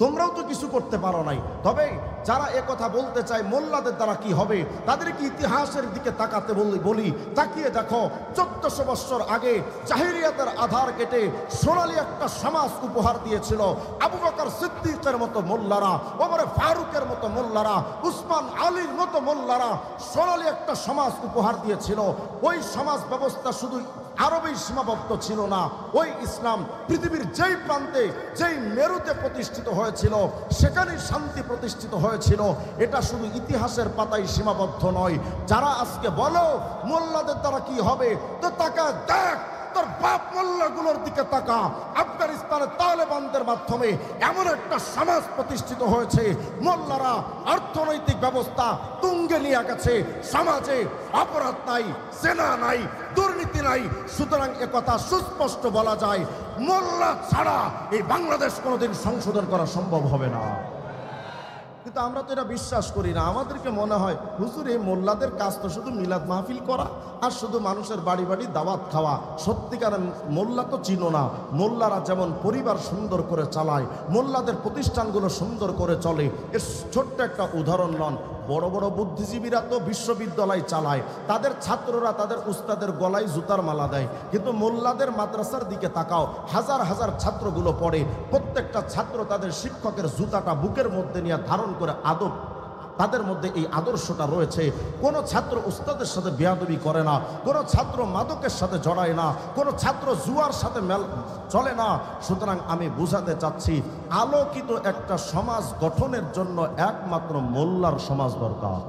তোমরাও তো কিছু করতে পারো নাই। তবে যারা একথা বলতে চায় মোল্লাদের দ্বারা কি হবে, তাদেরকে ইতিহাসের দিকে তাকাতে বলি, তাকিয়ে দেখো 1400 বছর আগে জাহিলিয়াতের আধার কেটে সোনালী একটা সমাজ উপহার দিয়েছিল আবু বকর সিদ্দিকের মতো মোল্লারা, ওমর ফারুকের মতো মোল্লারা, উসমান আলীর মতো মোল্লারা সোনালী একটা সমাজ উপহার দিয়েছিল। ওই সমাজ ব্যবস্থা শুধু আরবেই সীমাবদ্ধ ছিল না, ওই ইসলাম পৃথিবীর যেই প্রান্তে, যেই মেরুতে প্রতিষ্ঠিত হয়েছিল সেখানেই শান্তি প্রতিষ্ঠিত হয়েছিল। এটা শুধু ইতিহাসের পাতায় সীমাবদ্ধ নয়। যারা আজকে বলো মোল্লাদের দ্বারা কি হবে, তো তাকা দেখ, তোর বাপ মোল্লাগুলোর দিকে তাকা। আফগানিস্তানের তালেবানদের মাধ্যমে এমন একটা সমাজ প্রতিষ্ঠিত হয়েছে, মোল্লারা অর্থনৈতিক ব্যবস্থা তুঙ্গে নিয়ে গেছে, সমাজে অপরাধ নাই, জেনা নাই, দুর্নীতি নাই। সুতরাং একথা সুস্পষ্ট বলা যায়, মোল্লা ছাড়া এই বাংলাদেশ কোনোদিন সংশোধন করা সম্ভব হবে না। কিন্তু আমরা তো এটা বিশ্বাস করি না। আমাদেরকে মনে হয় হুজুর এই মোল্লাদের কাজ তো শুধু মিলাদ মাহফিল করা আর শুধু মানুষের বাড়ি বাড়ি দাওয়াত খাওয়া। সত্যিকার মোল্লা তো চিনো না। মোল্লারা যেমন পরিবার সুন্দর করে চালায়, মোল্লাদের প্রতিষ্ঠানগুলো সুন্দর করে চলে, এর ছোট্ট একটা উদাহরণ নন। বড় বড় বুদ্ধিজীবীরা তো বিশ্ববিদ্যালয় চালায়, তাদের ছাত্ররা তাদের উস্তাদের গলায় জুতার মালা দেয়, কিন্তু মোল্লাদের মাদ্রাসার দিকে তাকাও, হাজার হাজার ছাত্রগুলো পড়ে, প্রত্যেকটা ছাত্র তাদের শিক্ষকের জুতাটা বুকের মধ্যে নিয়ে ধারণ করে আদব, তাদের মধ্যে এই আদর্শটা রয়েছে। কোনো ছাত্র উস্তাদের সাথে বেয়াদবি করে না, কোনো ছাত্র মাদকের সাথে জড়ায় না, কোনো ছাত্র জুয়ার সাথে চলে না। সুতরাং আমি বুঝাতে চাচ্ছি, আলোকিত একটা সমাজ গঠনের জন্য একমাত্র মোল্লার সমাজ দরকার।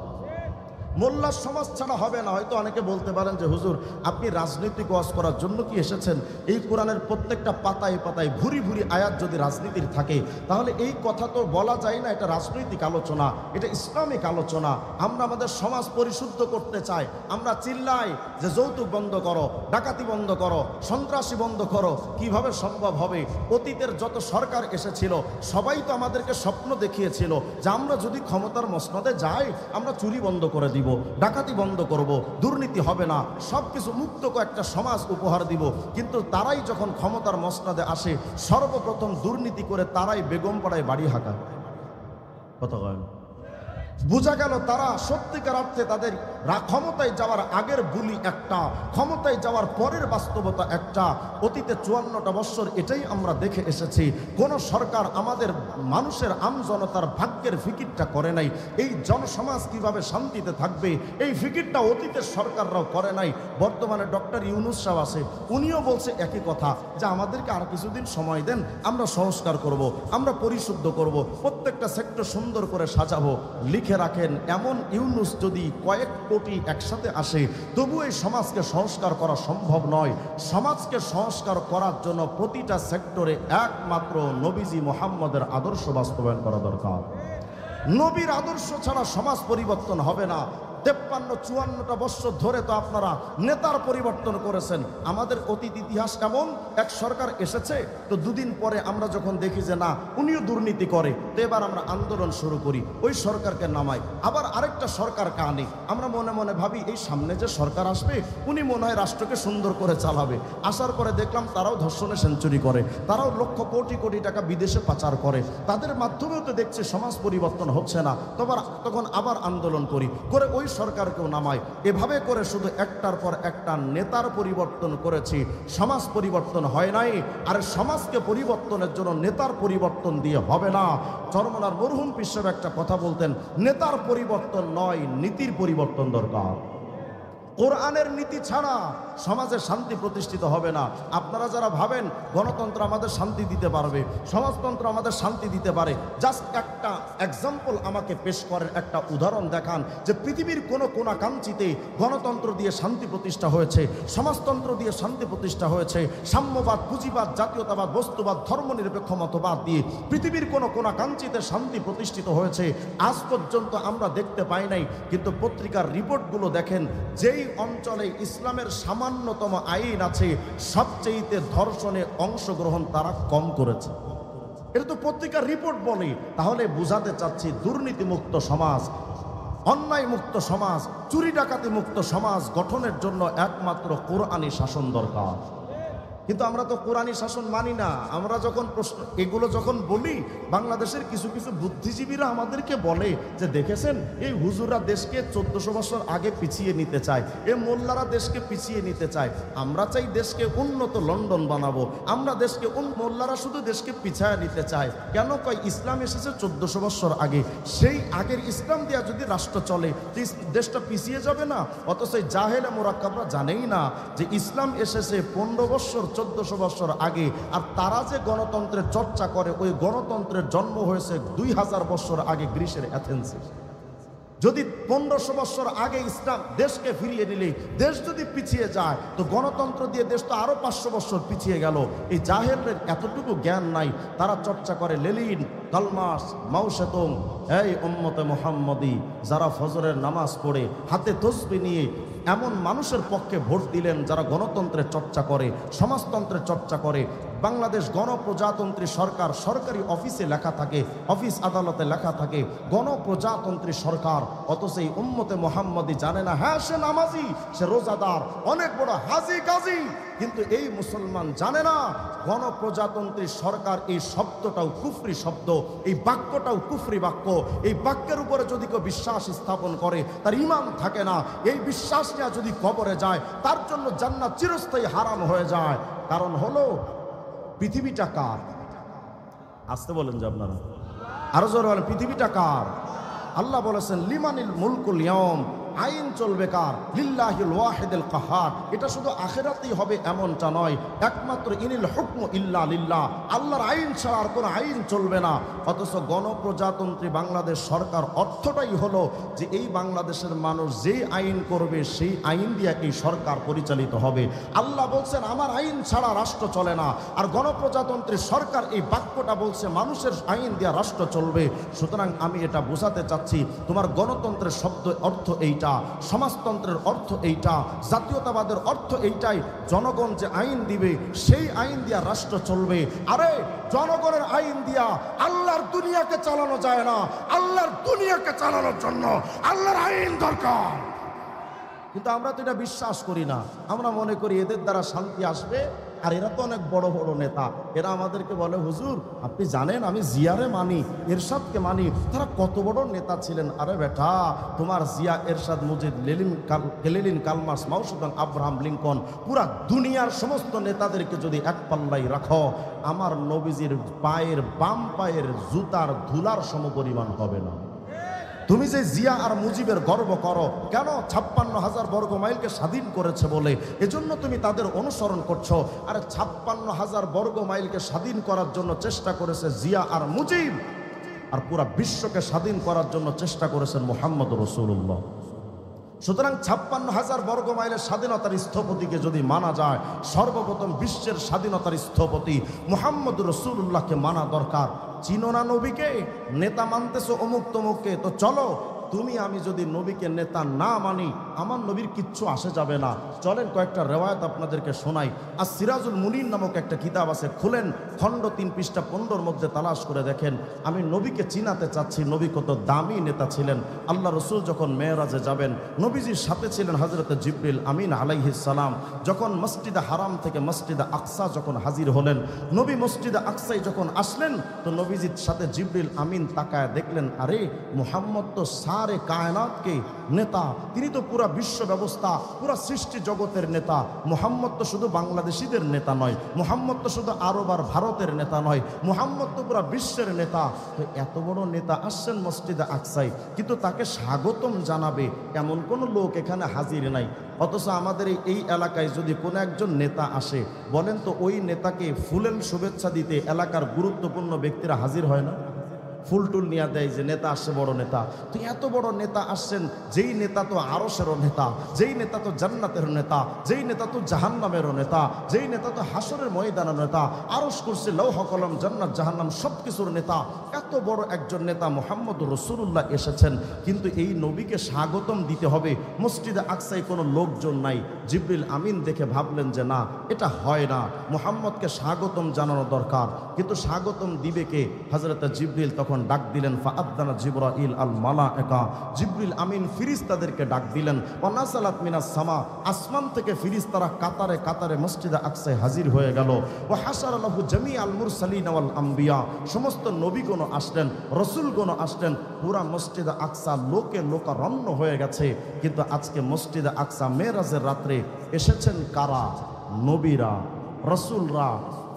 মোল্লার সমাজ ছাড়া হবে না। হয়তো অনেকে বলতে পারেন যে হুজুর আপনি রাজনৈতিক ওয়াজ করার জন্য কি এসেছেন? এই কোরআনের প্রত্যেকটা পাতায় পাতায় ভুরি ভুরি আয়াত যদি রাজনীতির থাকে, তাহলে এই কথা তো বলা যায় না এটা রাজনৈতিক আলোচনা, এটা ইসলামিক আলোচনা। আমরা আমাদের সমাজ পরিশুদ্ধ করতে চাই, আমরা চিল্লাই যে যৌতুক বন্ধ করো, ডাকাতি বন্ধ করো, সন্ত্রাসী বন্ধ করো। কিভাবে সম্ভব হবে? অতীতের যত সরকার এসেছিল সবাই তো আমাদেরকে স্বপ্ন দেখিয়েছিল যে আমরা যদি ক্ষমতার মসনদে যাই আমরা চুরি বন্ধ করে দিব, ডাকাতি বন্ধ করব, দুর্নীতি হবে না, সব কিছু মুক্ত একটা সমাজ উপহার দিব। কিন্তু তারাই যখন ক্ষমতার মসনদে আসে সর্বপ্রথম দুর্নীতি করে তারাই বেগমপাড়ায় বাড়ি হাঁকায়। কথা কয় বোঝা গেল তারা সত্যিকার অর্থে তাদের ক্ষমতায় যাওয়ার আগের বুলি একটা, ক্ষমতায় যাওয়ার পরের বাস্তবতা একটা। অতীতে 54টা বৎসর এটাই আমরা দেখে এসেছি। কোন সরকার আমাদের মানুষের আমজনতার ভাগ্যের ফিকিরটা করে নাই। এই জনসমাজ কিভাবে শান্তিতে থাকবে এই ফিকিরটা অতীতের সরকাররাও করে নাই। বর্তমানে ডক্টর ইউনূস সাহেব আছে, উনিও বলছে একই কথা যে আমাদেরকে আর কিছুদিন সময় দেন, আমরা সংস্কার করব, আমরা পরিশুদ্ধ করব, প্রত্যেকটা সেক্টর সুন্দর করে সাজাবো। লিখে রাখেন, এমন ইউনূস যদি কয়েক কোটি একসাথে আসে তবু এই সমাজকে সংস্কার করা সম্ভব নয়। সমাজকে সংস্কার করার জন্য প্রতিটা সেক্টরে একমাত্র নবীজি মুহাম্মদের আদর্শ বাস্তবায়ন করা দরকার। নবীর আদর্শ ছাড়া সমাজ পরিবর্তন হবে না। 53-54টা বৎসর ধরে তো আপনারা নেতার পরিবর্তন করেছেন। আমাদের অতীত ইতিহাস এমন, এক সরকার এসেছে তো দুদিন পরে আমরা যখন দেখি যে না উনিও দুর্নীতি করে, তো এবার আমরা আন্দোলন শুরু করি, ওই সরকারকে নামাই, আবার আরেকটা সরকারকে আনি। আমরা মনে মনে ভাবি এই সামনে যে সরকার আসবে উনি মনে হয় রাষ্ট্রকে সুন্দর করে চালাবে। আসার পরে দেখলাম তারাও ধর্ষণে সেঞ্চুরি করে, তারাও লক্ষ কোটি কোটি টাকা বিদেশে পাচার করে, তাদের মাধ্যমেও তো দেখছি সমাজ পরিবর্তন হচ্ছে না। তখন আবার আন্দোলন করি, করে ওই সরকারকেও নামায়। এভাবে করে শুধু একটার পর একটা নেতার পরিবর্তন করেছি, সমাজ পরিবর্তন হয় নাই। আর সমাজকে পরিবর্তনের জন্য নেতার পরিবর্তন দিয়ে হবে না। চরমনার মরহুম পীর সাহেব একটা কথা বলতেন, নেতার পরিবর্তন নয় নীতির পরিবর্তন দরকার। কোরআনের নীতি ছাড়া সমাজে শান্তি প্রতিষ্ঠিত হবে না। আপনারা যারা ভাবেন গণতন্ত্র আমাদের শান্তি দিতে পারবে, সমাজতন্ত্র আমাদের শান্তি দিতে পারে, জাস্ট একটা এক্সাম্পল আমাকে পেশ করেন, একটা উদাহরণ দেখান যে পৃথিবীর কোনো কোনাকাঞ্চিতে গণতন্ত্র দিয়ে শান্তি প্রতিষ্ঠা হয়েছে, সমাজতন্ত্র দিয়ে শান্তি প্রতিষ্ঠা হয়েছে, সাম্যবাদ, পুঁজিবাদ, জাতীয়তাবাদ, বস্তুবাদ, ধর্মনিরপেক্ষ মতবাদ দিয়ে পৃথিবীর কোনো কোনাকাঞ্চিতে শান্তি প্রতিষ্ঠিত হয়েছে আজ পর্যন্ত আমরা দেখতে পাই নাই। কিন্তু পত্রিকার রিপোর্টগুলো দেখেন, যেই অঞ্চলে ইসলামের সামান্যতম আইন আছে সবচেয়ে ধর্ষণে অংশগ্রহণ তারা কম করেছে। এটা তো পত্রিকার রিপোর্ট বলে। তাহলে বুঝাতে চাচ্ছি দুর্নীতি মুক্ত সমাজ, অন্যায় মুক্ত সমাজ, চুরি ডাকাতি মুক্ত সমাজ গঠনের জন্য একমাত্র কোরআনী শাসন দরকার। কিন্তু আমরা তো কোরআনী শাসন মানি না। আমরা যখন এগুলো যখন বলি, বাংলাদেশের কিছু কিছু বুদ্ধিজীবীরা আমাদেরকে বলে যে দেখেছেন এই হুজুররা দেশকে 1400 বছর আগে পিছিয়ে নিতে চায়, এ মোল্লারা দেশকে পিছিয়ে নিতে চায়। আমরা চাই দেশকে উন্নত লন্ডন বানাবো, আমরা দেশকে মোল্লারা শুধু দেশকে পিছিয়ে নিতে চায়। কেন কয় ইসলাম এসেছে 1400 বছর আগে, সেই আগের ইসলাম দিয়া যদি রাষ্ট্র চলে দেশটা পিছিয়ে যাবে না। অথচ জাহেলে মোরাক্কাবরা জানেই না যে ইসলাম এসেছে 15 বছর 1400 বছর আগে। আর তারা যে গণতন্ত্রের চর্চা করে ওই গণতন্ত্রের জন্ম হয়েছে 2000 বছর আগে গ্রিসের অ্যাথেন্সে। যদি 1500 বছর আগে ইসলাম দেশকে ফিরিয়ে নিলে দেশ যদি পিছিয়ে যায় তো গণতন্ত্র দিয়ে দেশ তো আরো 500 বছর পিছিয়ে গেল। এই জাহেলদের এতটুকু জ্ঞান নাই, তারা চর্চা করে লেলিন, কালমাস, মাউশেতুং। এই উম্মতে মুহাম্মদী যারা ফজরের নামাজ পড়ে হাতে তসবিহ নিয়ে এমন মানুষের পক্ষে ভোট দিলেন যারা গণতন্ত্রের চর্চা করে, সমাজতন্ত্রের চর্চা করে, বাংলাদেশ গণপ্রজাতন্ত্রী সরকার, সরকারি অফিসে লেখা থাকে, অফিস আদালতে লেখা থাকে গণপ্রজাতন্ত্রী সরকার, অথচ এই উম্মতে মুহাম্মাদি জানে না, হ্যাঁ সে নামাজি, সে রোজাদার, অনেক বড় হাজি কাজী, কিন্তু এই মুসলমান জানে না গণপ্রজাতন্ত্রী সরকার এই শব্দটাও কুফরি শব্দ, এই বাক্যটাও কুফরি বাক্য। এই বাক্যের উপরে যদি কেউ বিশ্বাস স্থাপন করে তার ঈমান থাকে না। এই বিশ্বাস নিয়ে যদি কবরে যায় তার জন্য জান্নাত চিরস্থায়ী হারাম হয়ে যায়। কারণ হলো পৃথিবীটা কার? আসতে বলেন যে আপনারা আরো জোরে বলেন, পৃথিবীটা কার? আল্লাহ বলেছেন লিমানিল মুলকুল ইয়াউম, আইন চলবে কার? লিল্লাহিল ওয়াহিদুল কাহার। এটা শুধু আখিরাতেই হবে এমনটা নয়, একমাত্র ইনিল হুকমু ইল্লা লিল্লাহ, আল্লাহর আইন ছাড়া আর কোনো আইন চলবে না। অথচ গণপ্রজাতন্ত্রী বাংলাদেশ সরকার অর্থটাই হলো যে এই বাংলাদেশের মানুষ যেই আইন করবে সেই আইন দিয়ে এই সরকার পরিচালিত হবে। আল্লাহ বলছেন আমার আইন ছাড়া রাষ্ট্র চলে না, আর গণপ্রজাতন্ত্রী সরকার এই বাক্যটা বলছে মানুষের আইন দিয়ে রাষ্ট্র চলবে। সুতরাং আমি এটা বোঝাতে চাচ্ছি, তোমার গণতন্ত্রের শব্দ অর্থ এইটা, সমাজতন্ত্রের অর্থ এইটা, জাতীয়তাবাদের অর্থ এইটাই, জনগণ যে আইন দিবে সেই আইন দিয়া রাষ্ট্র চলবে। আরে জনগণের আইন দিয়া আল্লাহর দুনিয়াকে চালানো যায় না, আল্লাহর দুনিয়াকে চালানোর জন্য আল্লাহর আইন দরকার। কিন্তু আমরা তো এটা বিশ্বাস করি না, আমরা মনে করি এদের দ্বারা শান্তি আসবে। আর এরা তো অনেক বড় বড় নেতা, এরা আমাদেরকে বলে হুজুর আপনি জানেন আমি জিয়ারে মানি, এরশাদকে মানি, তারা কত বড় নেতা ছিলেন। আরে বেটা, তোমার জিয়া, এরশাদ, মুজিব, লেনিন, কার্ল মার্কস, মাও জেদুং, আব্রাহাম লিঙ্কন, পুরা দুনিয়ার সমস্ত নেতাদেরকে যদি এক পাল্লাই রাখো, আমার নবীজির পায়ের বাম পায়ের জুতার ধুলার সমপরিমাণ হবে না। তুমি যে জিয়া আর মুজিবের গর্ব করো কেন? 56,000 বর্গ মাইলকে স্বাধীন করেছে বলে, এজন্য তুমি তাদের অনুসরণ করছো। আরে 56,000 বর্গ মাইলকে স্বাধীন করার জন্য চেষ্টা করেছে জিয়া আর মুজিব, আর পুরা বিশ্বকে স্বাধীন করার জন্য চেষ্টা করেছেন মুহাম্মদ রাসূলুল্লাহ। সুতরাং 56,000 বর্গ মাইলের স্বাধীনতার স্থপতিকে যদি মানা যায়, সর্বপ্রথম বিশ্বের স্বাধীনতার স্থপতি মুহাম্মদ রাসূলুল্লাহকে মানা দরকার। চিনো না নবীকে, নেতা মানতেছো অমুক তমুককে, তো চলো তুমি আমি যদি নবীকে নেতা না মানি আমার নবীর কিচ্ছু আসে যাবে না। চলেন কয়েকটা রেওয়ায়াত আপনাদেরকে শোনাই। আর সিরাজুল মুনির নামক একটা কিতাব আছে, খুলেন খণ্ড 3 পৃষ্ঠা 15 মধ্যে তালাশ করে দেখেন। আমি নবীকে চিনাতে চাচ্ছি, নবী কত দামি নেতা ছিলেন। আল্লাহ রসুল যখন মেরাজে যাবেন, নবীজির সাথে ছিলেন হযরত জিবরিল আমিন আলাইহিস সালাম। যখন মসজিদে হারাম থেকে মসজিদে আকসা যখন হাজির হলেন, নবী মসজিদে আকসায় যখন আসলেন, তো নবীজির সাথে জিবরিল আমিন তাকায় দেখলেন, আরে মুহাম্মদ তো সারে কায়নাতকে নেতা, তিনি তো পুরা বিশ্ব ব্যবস্থা, পুরা সৃষ্টি জগতের নেতা। মুহাম্মদ তো শুধু বাংলাদেশিদের নেতা নয়, মুহাম্মদ তো শুধু আরব আর ভারতের নেতা নয়, মুহাম্মদ তো পুরা বিশ্বের নেতা। তো এত বড় নেতা আসছেন মসজিদে আকসায়, কিন্তু তাকে স্বাগতম জানাবে এমন কোনো লোক এখানে হাজির নাই। অথচ আমাদের এই এলাকায় যদি কোনো একজন নেতা আসে, বলেন তো ওই নেতাকে ফুলেল শুভেচ্ছা দিতে এলাকার গুরুত্বপূর্ণ ব্যক্তিরা হাজির হয় না? ফুল টুল নিয়ে দেয় যে নেতা আসছে, বড় নেতা। তো এত বড় নেতা আসছেন, যেই নেতা তো আরশেরও নেতা, যেই নেতা তো জান্নাতের নেতা, যেই নেতা তো জাহান্নামেরও নেতা, যেই নেতা তো হাসরের ময়দানের নেতা, আরশ কুরসি লৌহ কলম জান্নাত জাহান্নাম সব কিছুর নেতা, এত বড় একজন নেতা মুহাম্মদ রাসূলুল্লাহ এসেছেন, কিন্তু এই নবীকে স্বাগতম দিতে হবে। মসজিদে আকসায় কোনো লোকজন নাই। জিবরিল আমিন দেখে ভাবলেন যে না, এটা হয় না, মুহাম্মদকে স্বাগতম জানানো দরকার। কিন্তু স্বাগতম দিবে কে? হযরত জিবরিল তখন ডাক দিলেন, ফাআযানা জিবরাইল আল মালায়েকা, জিবরিল আমিন ফেরেশতাদেরকে ডাক দিলেন। ওয়া নাযালাত মিনাস সামা, আসমান থেকে ফেরেশতারা কাতারে কাতারে মসজিদে আকসায় হাজির হয়ে গেল। ওয়া হাসারা লাহু জামিআল মুরসালিন ওয়াল আম্বিয়া, সমস্ত নবীগণ আসলেন, রাসূলগণ আসলেন। পুরা মসজিদে আকসা লোকে লোকারণ্য হয়ে গেছে। কিন্তু আজকে মসজিদে আকসা মেরাজের রাত্রে এসেছেন কারা? নবীরা, রাসূলরা,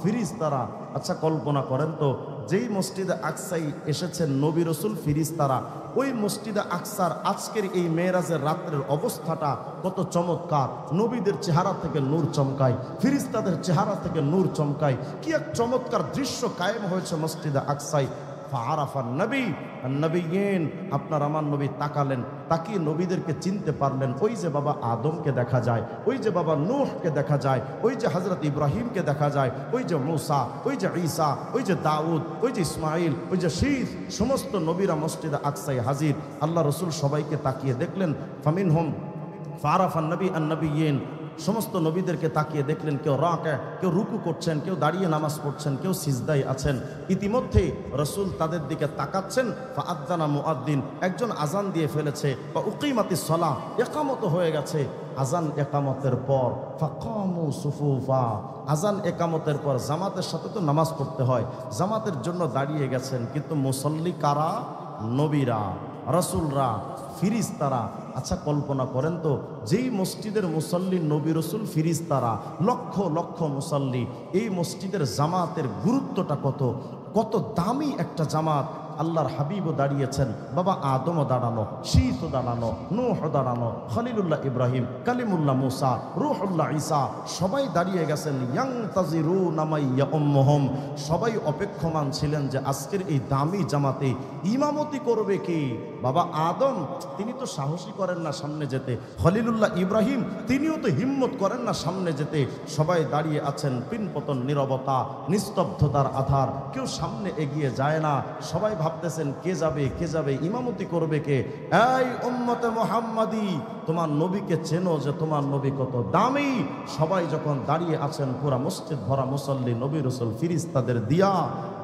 ফেরেশতারা। আচ্ছা কল্পনা করেন তো, যেই মসজিদে আকসাই এসেছেন নবী রাসূল ফেরেশতারা, ওই মসজিদে আকসার আজকের এই মেরাজের রাত্রের অবস্থাটা কত চমৎকার। নবীদের চেহারা থেকে নূর চমকায়, ফেরেশতাদের চেহারা থেকে নূর চমকায়। কি এক চমৎকার দৃশ্য কায়েম হয়েছে মসজিদে আকসাই। ফাআরাফান নবী নবীন, আপনার আমার নবী তাকালেন, তাকিয়ে নবীদেরকে চিনতে পারলেন। ওই যে বাবা আদমকে দেখা যায়, ওই যে বাবা নূহকে দেখা যায়, ওই যে হযরত ইব্রাহিমকে দেখা যায়, ওই যে মূসা, ওই যে ঈসা, ওই যে দাউদ, ওই যে ইসমাইল, ওই যে শীস, সমস্ত নবীরা মসজিদে আকসায় হাজির। আল্লাহ রসুল সবাইকে তাকিয়ে দেখলেন। ফামিনহুম ফাআরাফান নবী আন নবীন, সমস্ত নবীদেরকে তাকিয়ে দেখলেন কেউ রাকা, কেউ রুকু করছেন, কেউ দাঁড়িয়ে নামাজ পড়ছেন, কেউ সিজদায় আছেন। ইতিমধ্যে রসুল তাদের দিকে তাকাচ্ছেন। ফাআযানা মুআদ্দিন, একজন আজান দিয়ে ফেলেছে। বা উকিমাতিস সালাহ, ইকামত হয়ে গেছে। আজান একামতের পর ফাকামু সুফুফা, আজান একামতের পর জামাতের সাথে তো নামাজ পড়তে হয়, জামাতের জন্য দাঁড়িয়ে গেছেন। কিন্তু মুসল্লি কারা? নবীরা, রসুলরা, ফিরিস্তারা। আচ্ছা কল্পনা করেন তো, যেই মসজিদের মুসল্লি নবী রসুল ফিরিস্তারা, লক্ষ লক্ষ মুসল্লি, এই মসজিদের জামাতের গুরুত্বটা কত, কত দামি একটা জামাত। আল্লাহর হাবিবও দাঁড়িয়েছেন, বাবা আদমও দাঁড়ানো, শীতও দাঁড়ানো, নূহ দাঁড়ানো, খলিলুল্লাহ ইব্রাহিম, কালিমুল্লাহ মুসা, রূহুল্লাহ ঈসা, সবাই দাঁড়িয়ে গেছেন। ইয়ানতাজিরুনা মা ইয়াউম্মুহুম, সবাই অপেক্ষমান ছিলেন যে আজকের এই দামি জামাতে ইমামতি করবে কে। বাবা আদম তিনি তো সাহসী করেন না সামনে যেতে, খলিলুল্লাহ ইব্রাহিম তিনিও তো হিম্মত করেন না সামনে যেতে। সবাই দাঁড়িয়ে আছেন, পিনপতন নীরবতা, নিস্তব্ধতার আধার, কেউ সামনে এগিয়ে যায় না। সবাই ভাবতেছেন কে যাবে, কে যাবে, ইমামতি করবে কে। এই উম্মতে মুহাম্মাদি, তোমার নবীকে চেনো যে তোমার নবী কত দামি। সবাই যখন দাঁড়িয়ে আছেন, পুরা মসজিদ ভরা মুসল্লি, নবী রসুল ফিরিস্তাদের দিয়া,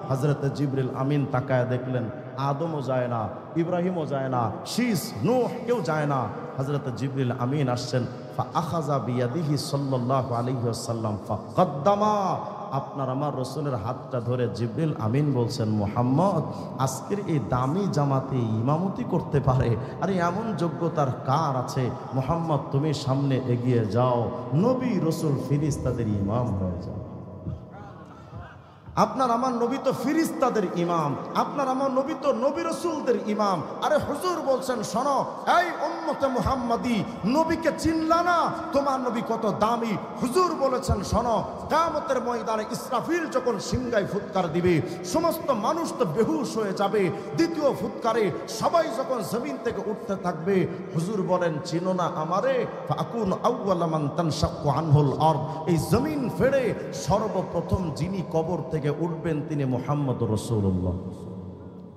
হযরতে জিবরিল আমিন তাকায় দেখলেন আদমও যায় না, ইব্রাহিমও যায় না, শীস নূহ কেউ যায় না। হযরতে জিবরিল আমিন আসছেন। ফাআখাযা বিয়াদিহি সাল্লাল্লাহু আলাইহি ওয়াসাল্লাম ফাকাদ্দামা, আপনার আমার রসুলের হাতটা ধরে জিবরিল আমিন বলছেন, মুহাম্মদ আজকের এই দামি জামাতে ইমামতি করতে পারে, আরে এমন যোগ্যতার কার আছে? মুহাম্মদ তুমি সামনে এগিয়ে যাও, নবী রসুল ফিরিস্তাদের ইমাম হয়ে যাও। আপনার আমার নবী তো ফিরিস্তাদের ইমাম, আপনার আমার নবী তো নবী রসুলদের ইমাম। আরে হুজুর বলছেন শোনো, এই উম্মতে মুহাম্মাদি, নবীকে চিনলা না? তোমার নবী কত দামি। হুজুর বলেছেন শোনো, কিয়ামতের ময়দানে ইসরাফিল যখন সিংহায় ফুৎকার দিবে, সমস্ত মানুষ তো বেহুশ হয়ে যাবে। দ্বিতীয় ফুৎকারে সবাই যখন জমিন থেকে উঠতে থাকবে, হুজুর বলেন চিনো না আমারে? ফাকুন আউওয়ালা মান তানশাক্কু আনহুল আরদ, এই জমিন ফেড়ে সর্বপ্রথম যিনি কবর থেকে উঠবেন তিনি মুহাম্মদ রাসূলুল্লাহ।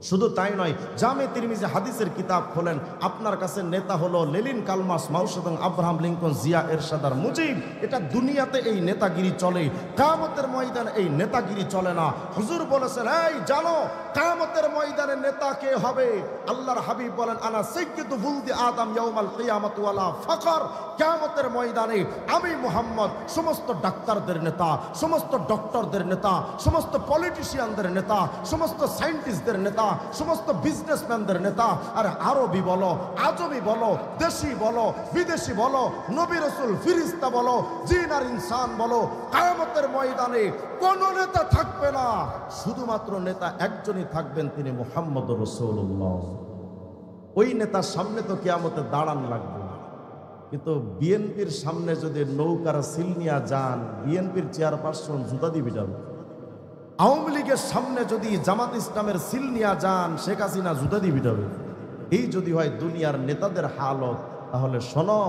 শুধু তাই নয়, জামে তিরমিজি হাদিসের কিতাব খোলেন, আপনার কাছে নেতা হলো লেনিন, কালমার্কস, মাও সেতুং, আব্রাহাম লিঙ্কন, জিয়া এরশাদ আর মুজিব। এটা দুনিয়াতে এই নেতাগিরি চলে, কিয়ামতের ময়দানে এই নেতাগিরি চলে না। হুজুর বলেছেন এই জানো কিয়ামতের ময়দানে নেতা কে হবে? আল্লাহর হাবিব বলেন আনা সাইয়্যিদু ওয়ালদি আদম ইয়াউমাল কিয়ামাতি ওয়ালা ফাখর, কিয়ামতের ময়দানে আমি মুহাম্মদ সমস্ত ডাক্তারদের নেতা, সমস্ত ডক্টরদের নেতা, সমস্ত পলিটিশিয়ানদের নেতা, সমস্ত সায়েন্টিস্টদের নেতা, সমস্ত বিজনেসম্যানদের নেতা। আর আরবি বলো, আজমি বলো, দেশি বলো, বিদেশি বলো, নবী রাসূল ফিরিস্তা বলো, জিন আর ইনসান বলো, কিয়ামতের ময়দানে কোন নেতা থাকবে না, শুধুমাত্র নেতা একজনই থাকবেন, তিনি মুহাম্মদুর রাসূলুল্লাহ। ওই নেতার সামনে তো কিয়ামতে দাঁড়ান লাগবে। কিন্তু বিএনপির সামনে যদি নৌকার সিল নিয়ে যান, বিএনপির চেয়ারপারসন জুতা দিবি যাবে। আওয়ামী লীগের সামনে যদি জামাত ইসলামের সিল নিয়ে যান, শেখ হাসিনা জুতা দিবি যাবে। এই যদি হয় দুনিয়ার নেতাদের হালত, তাহলে শোনো,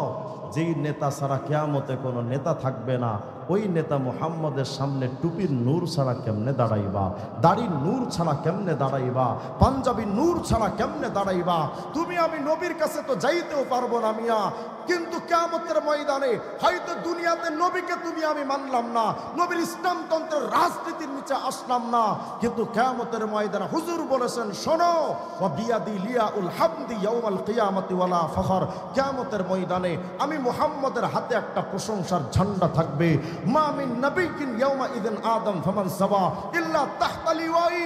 যেই নেতা ছাড়া কিয়ামতে কোনো নেতা থাকবে না, ওই নেতা মুহাম্মদের সামনে টুপির নূর ছাড়া কেমনে দাঁড়াইবা, দাড়ির নূর ছাড়া কেমনে দাঁড়াইবা, পাঞ্জাবি নূর ছাড়া কেমনে দাঁড়াইবা? তুমি আমি নবীর কাছে তো যাইতেও পারবো না মিয়া, কিন্তু কিয়ামতের ময়দানে হয়তো দুনিয়াতে নবীকে তুমি আমি মানলাম না, নবীর ইসলামতন্ত্রের রাজনীতির নিচে আসলাম না, কিন্তু কিয়ামতের ময়দানে হুজুর বলেছেন শোনো, ওয়া বিয়াদি লিয়াউল হামদি ইয়াউমাল কিয়ামাতি ওয়ালা ফখর, কিয়ামতের ময়দানে আমি মুহাম্মদের হাতে একটা প্রশংসার ঝান্ডা থাকবে। মা মিন নাবিয়্যিন ইয়াউমা ইযিন আদম ফামান সাওয়া ইল্লা তাহতা লিওয়াই,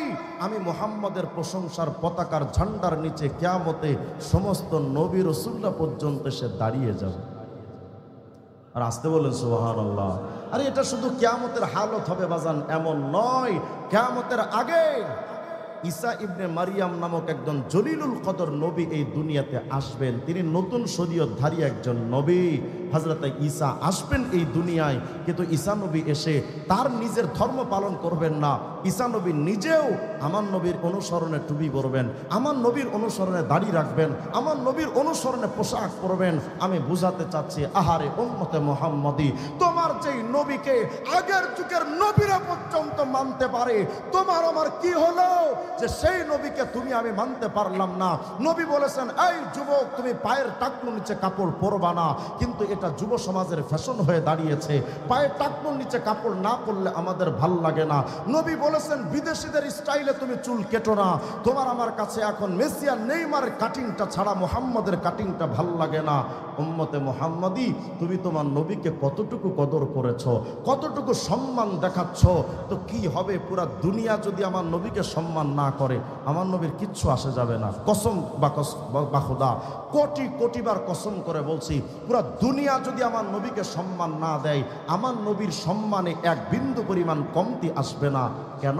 আমি মুহাম্মদের প্রশংসার পতাকার ঝান্ডার নিচে কিয়ামতে সমস্ত নবী রাসূলরা পর্যন্ত সে দাঁড়িয়ে যাবে। আর আসতে বলেন সুবহানাল্লাহ। আরে এটা শুধু কিয়ামতের হালত হবে বাজান এমন নয়, কিয়ামতের আগে ঈসা ইবনে মারিয়াম নামক একজন জলিলুল কদর নবী এই দুনিয়াতে আসবেন। তিনি নতুন শরীয়তধারী একজন নবী। হযরত ঈসা আসবেন এই দুনিয়ায়, কিন্তু ঈসা নবী এসে তার নিজের ধর্ম পালন করবেন না। ঈসা নবী নিজেও আমার নবীর অনুসরণে টুপি পরবেন, আমার নবীর অনুসরণে দাড়ি রাখবেন, আমার নবীর অনুসরণে পোশাক পরবেন। আমি বুঝাতে চাচ্ছি, আহারে উম্মতে মুহাম্মাদি, তোমার যেই নবীকে আগের যুগের নবীরা পর্যন্ত মানতে পারে, তোমার আমার কি হলো যে সেই নবীকে তুমি আমি মানতে পারলাম না? নবী বলেছেন এই যুবক, তুমি পায়ের টাকলু নিচে কাপড় পরবা না, কিন্তু এটা যুব সমাজের ফ্যাশন হয়ে দাঁড়িয়েছে। পায়ে টাকনোর নিচে কাপড় না পরলে আমাদের ভাল লাগে না। নবী বলেছেন বিদেশিদের স্টাইলে তুমি চুল কেটো না। তোমার আমার কাছে এখন মেসি আর নেইমারের কাটিংটা ছাড়া মুহাম্মদের কাটিংটা ভাল লাগে না। উম্মতে মুহাম্মাদি, তুমি তোমার নবীকে কতটুকু কদর করেছো, কতটুকু সম্মান দেখাচ্ছ। তো কি হবে, পুরা দুনিয়া যদি আমার নবীকে সম্মান না করে, আমার নবীর কিচ্ছু আসে যাবে না। কসম বা খোদা, কোটি কোটিবার কসম করে বলছি, পুরা দুনিয়া যদি আমার নবীকে সম্মান না দেয়, আমার নবীর সম্মানে এক বিন্দু পরিমাণ কমতি আসবে না। কেন?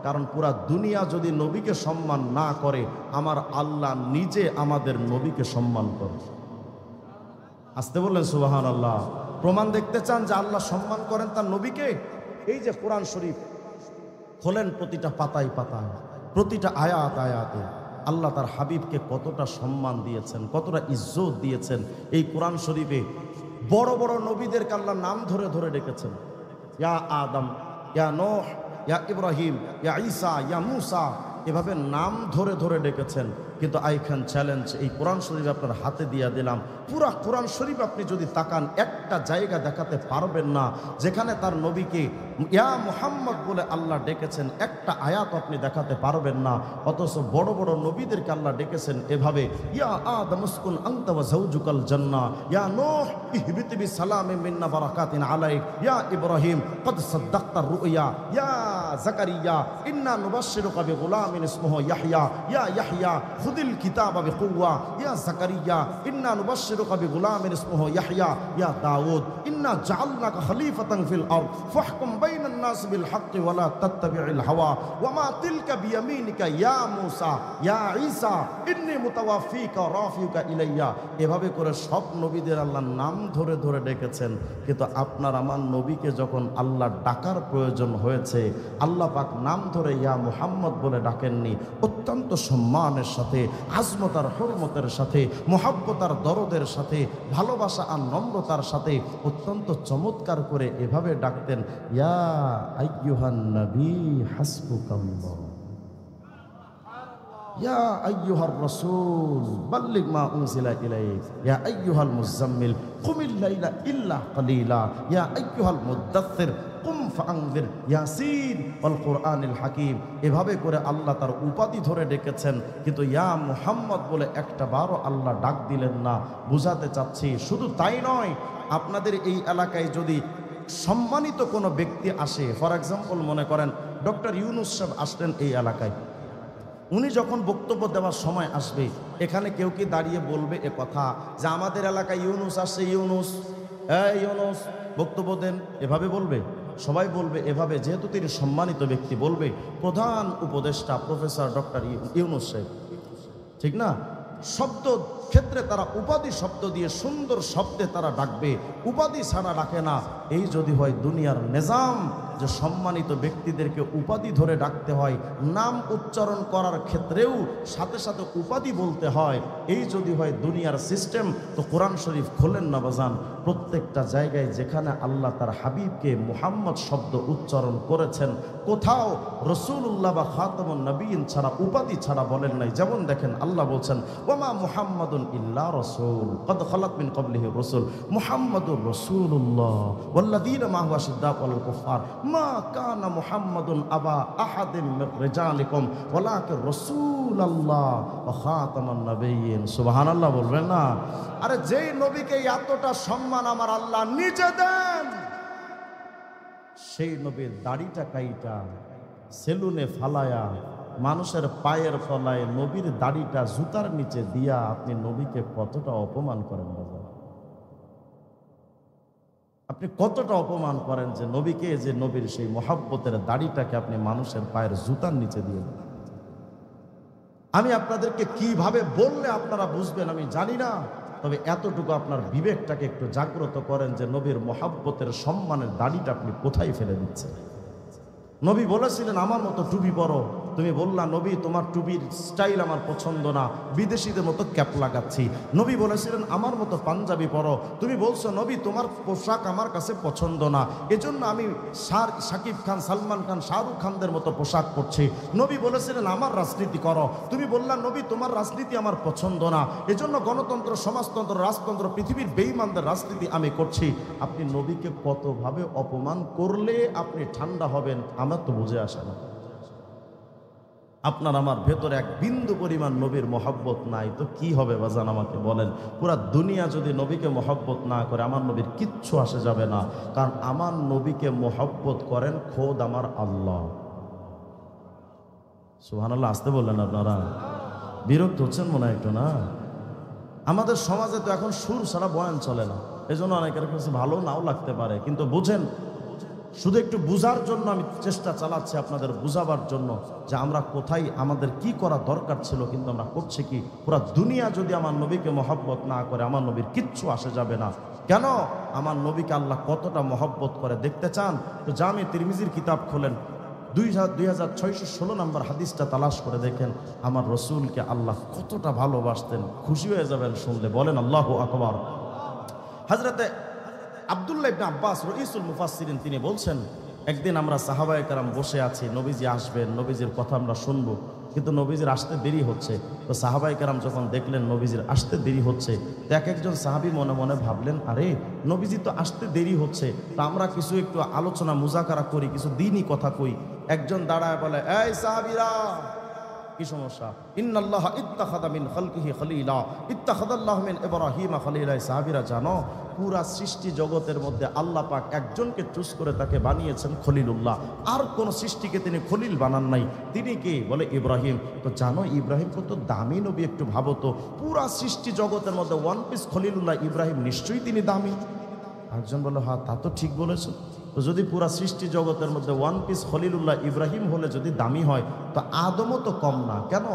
কারণ পুরা দুনিয়া যদি নবীকে সম্মান না করে, আমার আল্লাহ নিজে আমাদের নবীকে সম্মান করে। আসতে বললেন সুবহানাল্লাহ। প্রমাণ দেখতে চান যে আল্লাহ সম্মান করেন তার নবীকে? এই যে কোরআন শরীফ খোলেন, প্রতিটা পাতায় পাতায়, প্রতিটা আয়াত আয়াতে আল্লাহ তার হাবিবকে কতটা সম্মান দিয়েছেন, কতটা ইজ্জত দিয়েছেন। এই কোরআন শরীফে বড় বড় নবীদেরকে আল্লাহ নাম ধরে ধরে ডেকেছেন। ইয়া আদম, ইয়া নূহ, ইয়া ইব্রাহিম, ইয়া ঈসা, ইয়া মূসা, এভাবে নাম ধরে ধরে ডেকেছেন। কিন্তু আই ক্যান চ্যালেঞ্জ, এই কোরআন শরীফ আপনার হাতে দিয়ে দিলাম, পুরা কোরআন শরীফ আপনি যদি তাকান, একটা জায়গা দেখাতে পারবেন না যেখানে তার নবীকে ইয়া মুহাম্মদ বলে আল্লাহ ডেকেছেন। একটা আয়াত আপনি দেখাতে পারবেন না। অথচ বড় বড় নবীদেরকে আল্লাহ ডেকেছেন এভাবে, ইয়া আদম উসকুন আনতা ওয়া যাওজুকাল জান্নাহ, ইয়া নূহ ইহবিত বিসালামিন মিন্না বারাকাতিন আলাইক, ইয়া ইব্রাহিম কদ সাদ্দাকতার রুয়া, ইয়া যাকারিয়া ইন্না নুবাশশিরুকা বিগুলামিন ইসমুহু ইয়াহইয়া, ইয়া ইয়াহইয়া খুদিল কিতাবা বিকুওয়া, ইয়া যাকারিয়া ইন্না নুবাশশিরুকা বিগুলামিন ইসমুহু ইয়াহইয়া, ইয়া দাউদ ইন্না জাআলনাকা খলিফাতান ফিল আরদ ফাহকুম বাইনান নাস বিল হক্কি ওয়া লা তাত্তাবি'ল হাওয়া ওয়া মা তিলকা বিয়ামিনিকা ইয়া মূসা, ইয়া ঈসা ইন্নী মুতাওয়াফিকা ওয়া রাফিউকা ইলাইয়া। এভাবে করে সব নবীদের আল্লাহ নাম ধরে ধরে ডেকেছেন। কিন্তু আপনার আমার নবীকে যখন আল্লাহ ডাকার প্রয়োজন হয়েছে, আল্লাহ পাক নাম ধরে ইয়া মুহাম্মদ বলে ডাকেননি। অত্যন্ত সম্মানের সাথে, আজমত আর হুরমতের সাথে, মোহাব্বত আর দরদের সাথে, ভালোবাসা আর নম্রতার সাথে অত্যন্ত চমৎকার করে এভাবে ডাকতেন, ইয়া আইয়ুহান নবী হাসবুকাল্লাহ, ইয়া আইয়ুহার রাসূল বাল্লিগ মা উনজিলা ইলাইক, ইয়া আইয়ুহাল মুজাম্মিল কুমিল লাইলা ইল্লা কালিলা, ইয়া আইয়ুহাল মুদাথ্থির কুম ফাআনজির, ইয়াসিন ওয়াল কুরআনিল হাকিম। এভাবে করে আল্লাহ তার উপাধি ধরে ডেকেছেন। কিন্তু ইয়া মুহাম্মদ বলে একটা বারও আল্লাহ ডাক দিলেন না। বুঝাতে চাচ্ছি, শুধু তাই নয়, আপনাদের এই এলাকায় যদি সম্মানিত কোনো ব্যক্তি আসে, ফর এক্সাম্পল মনে করেন ডক্টর ইউনূস সাহেব আসলেন এই এলাকায়, উনি যখন বক্তব্য দেওয়ার সময় আসবে, এখানে কেউ কি দাঁড়িয়ে বলবে এ কথা যে আমাদের এলাকায় ইউনূস আসছে, ইউনূস ইউনূস বক্তব্য দেন, এভাবে বলবে? সবাই বলবে এভাবে, যেহেতু তিনি সম্মানিত ব্যক্তি, বলবে প্রধান উপদেষ্টা প্রফেসর ডক্টর ইউনূস সাহেব, ঠিক না? শব্দ ক্ষেত্রে তারা উপাধি শব্দ দিয়ে সুন্দর শব্দে তারা ডাকবে, উপাধি ছাড়া ডাকে না। এই যদি হয় দুনিয়ার নিজাম যে সম্মানিত ব্যক্তিদেরকে উপাধি ধরে ডাকতে হয়, নাম উচ্চারণ করার ক্ষেত্রেও সাথে সাথে উপাধি বলতে হয়, এই যদি হয় দুনিয়ার সিস্টেম, তো কোরআন শরীফ খোলেন না বাজান, প্রত্যেকটা জায়গায় যেখানে আল্লাহ তার হাবিবকে মুহাম্মদ শব্দ উচ্চারণ করেছেন, কোথাও রসুল্লাহ বা খাতামুন নবীন ছাড়া, উপাধি ছাড়া বলেন নাই। যেমন দেখেন আল্লাহ বলছেন, ওমা মুহাম্মাদুন ইল্লা রাসূল কদ খালাত মিন ক্বাবলিহি রাসূল মুহাম্মাদুর রাসূলুল্লাহ ওয়াল্লাযীনা মাহু আশিদ্দাউ আলাল কুফার মা কানা মুহাম্মাদুন আবা আহাদিম মির রিজালিকুম ওয়ালাকিন রাসূলুল্লাহ ওয়া খাতামুন নবিয়্যিন। সুবহানাল্লাহ বলবেন না? আরে যেই নবীকে এতটা সম্মান আমার আল্লাহ নিজে দেন, সেই নবীর দাড়িটা কাইটা সেলুনে ফালায়া মানুষের পায়ের তলায় নবীর দাড়িটা জুতার নিচে দিয়া আপনি নবীকে কতটা অপমান করেন বাবা? আপনি কতটা অপমান করেন যে নবীকে, যে নবীর সেই মহাব্বতের দাড়িটাকে আপনি মানুষের পায়ের জুতার নিচে দিয়ে দেন। আমি আপনাদেরকে কিভাবে বললে আপনারা বুঝবেন আমি জানি না, তবে এতটুকু আপনার বিবেকটাকে একটু জাগ্রত করেন যে নবীর মহাব্বতের সম্মানের দাড়িটা আপনি কোথায় ফেলে দিচ্ছেন। নবী বলেছিলেন আমার মতো টুপি পরো, তুমি বললা নবী তোমার টুপির স্টাইল আমার পছন্দ না, বিদেশিদের মতো ক্যাপ লাগাচ্ছি। নবী বলেছিলেন আমার মতো পাঞ্জাবি পরো। তুমি বলছো নবী তোমার পোশাক আমার কাছে পছন্দ না, এজন্য আমি শাকিব খান, সালমান খান, শাহরুখ খানদের মতো পোশাক পরছি। নবী বলেছিলেন আমার রাজনীতি করো। তুমি বললা নবী তোমার রাজনীতি আমার পছন্দ না, এজন্য গণতন্ত্র, সমাজতন্ত্র, রাজতন্ত্র, পৃথিবীর বেঈমানদের রাজনীতি আমি করছি। আপনি নবীকে কতভাবে অপমান করলে আপনি ঠান্ডা হবেন আমার তো বুঝে আসে না। আপনার আমার ভেতরে এক বিন্দু পরিমাণ নবীর মহব্বত নাই তো কি হবে বাজান আমাকে বলেন। পুরা দুনিয়া যদি নবীকে মহব্বত না করে আমার নবীর কিচ্ছু আসে যাবে না, কারণ আমার নবীকে মহব্বত করেন খোদ আমার আল্লাহ। সুবহানাল্লাহ, আসতে বললেন আপনারা? বিরক্ত হচ্ছেন মনে হয় একটু না? আমাদের সমাজে তো এখন সুর ছাড়া বয়ান চলে না, এজন্য অনেকের কাছে ভালো নাও লাগতে পারে, কিন্তু বুঝেন, শুধু একটু বুঝার জন্য আমি চেষ্টা চালাচ্ছি, আপনাদের বুঝাবার জন্য যে আমরা কোথায়, আমাদের কি করা দরকার ছিল কিন্তু আমরা করছি কি। পুরা দুনিয়া যদি আমার নবীকে মহব্বত না করে আমার নবীর কিচ্ছু আসে যাবে না। কেন? আমার নবীকে আল্লাহ কতটা মহব্বত করে দেখতে চান তো জামে তিরমিজির কিতাব খোলেন, 2616 নম্বর হাদিসটা তালাশ করে দেখেন আমার রসুলকে আল্লাহ কতটা ভালোবাসতেন, খুশি হয়ে যাবেন শুনলে। বলেন আল্লাহু আকবার। হযরতে আব্দুল্লাহ ইবনে আব্বাস রঈসুল মুফাসসিরিন তিনি বলছেন, একদিন আমরা সাহাবায়ে কেরাম বসে আছি, নবীজি আসবেন, নবীজির কথা আমরা শুনবো, কিন্তু নবীজির আসতে দেরি হচ্ছে। তো সাহাবায়ে কেরাম যখন দেখলেন নবীজির আসতে দেরি হচ্ছে, তো এক একজন সাহাবী মনে মনে ভাবলেন, আরে নবীজি তো আসতে দেরি হচ্ছে, তা আমরা কিছু একটু আলোচনা মুজাকারা করি, কিছু দ্বীনি কথা কই। একজন দাঁড়ায় বলে, এই সাহাবীরা, কি সমস্যা? ইন্নাল্লাহ ইত্তাখাযা মিন খালকিহি খলিলা ইত্তাখাযাল্লাহু মিন ইব্রাহিমা খলিলা। সাহাবীরা জানো, পুরা সৃষ্টি জগতের মধ্যে আল্লাহ পাক একজনকে চুজ করে তাকে বানিয়েছেন খলিলুল্লাহ, আর কোন সৃষ্টিকে তিনি খলিল বানান নাই। তিনি কে? বলে ইব্রাহিম। তো জানো ইব্রাহিম কত দামি নবী, একটু ভাবো তো, পুরা সৃষ্টি জগতের মধ্যে ওয়ান পিস খলিলুল্লাহ ইব্রাহিম, নিশ্চয়ই তিনি দামি। একজন বলে, হ্যাঁ তা তো ঠিক বলেছো। তো যদি পুরা সৃষ্টি জগতের মধ্যে ওয়ান পিস খলিলুল্লাহ ইব্রাহিম হলে যদি দামি হয়, তো আদমও তো কম না। কেন?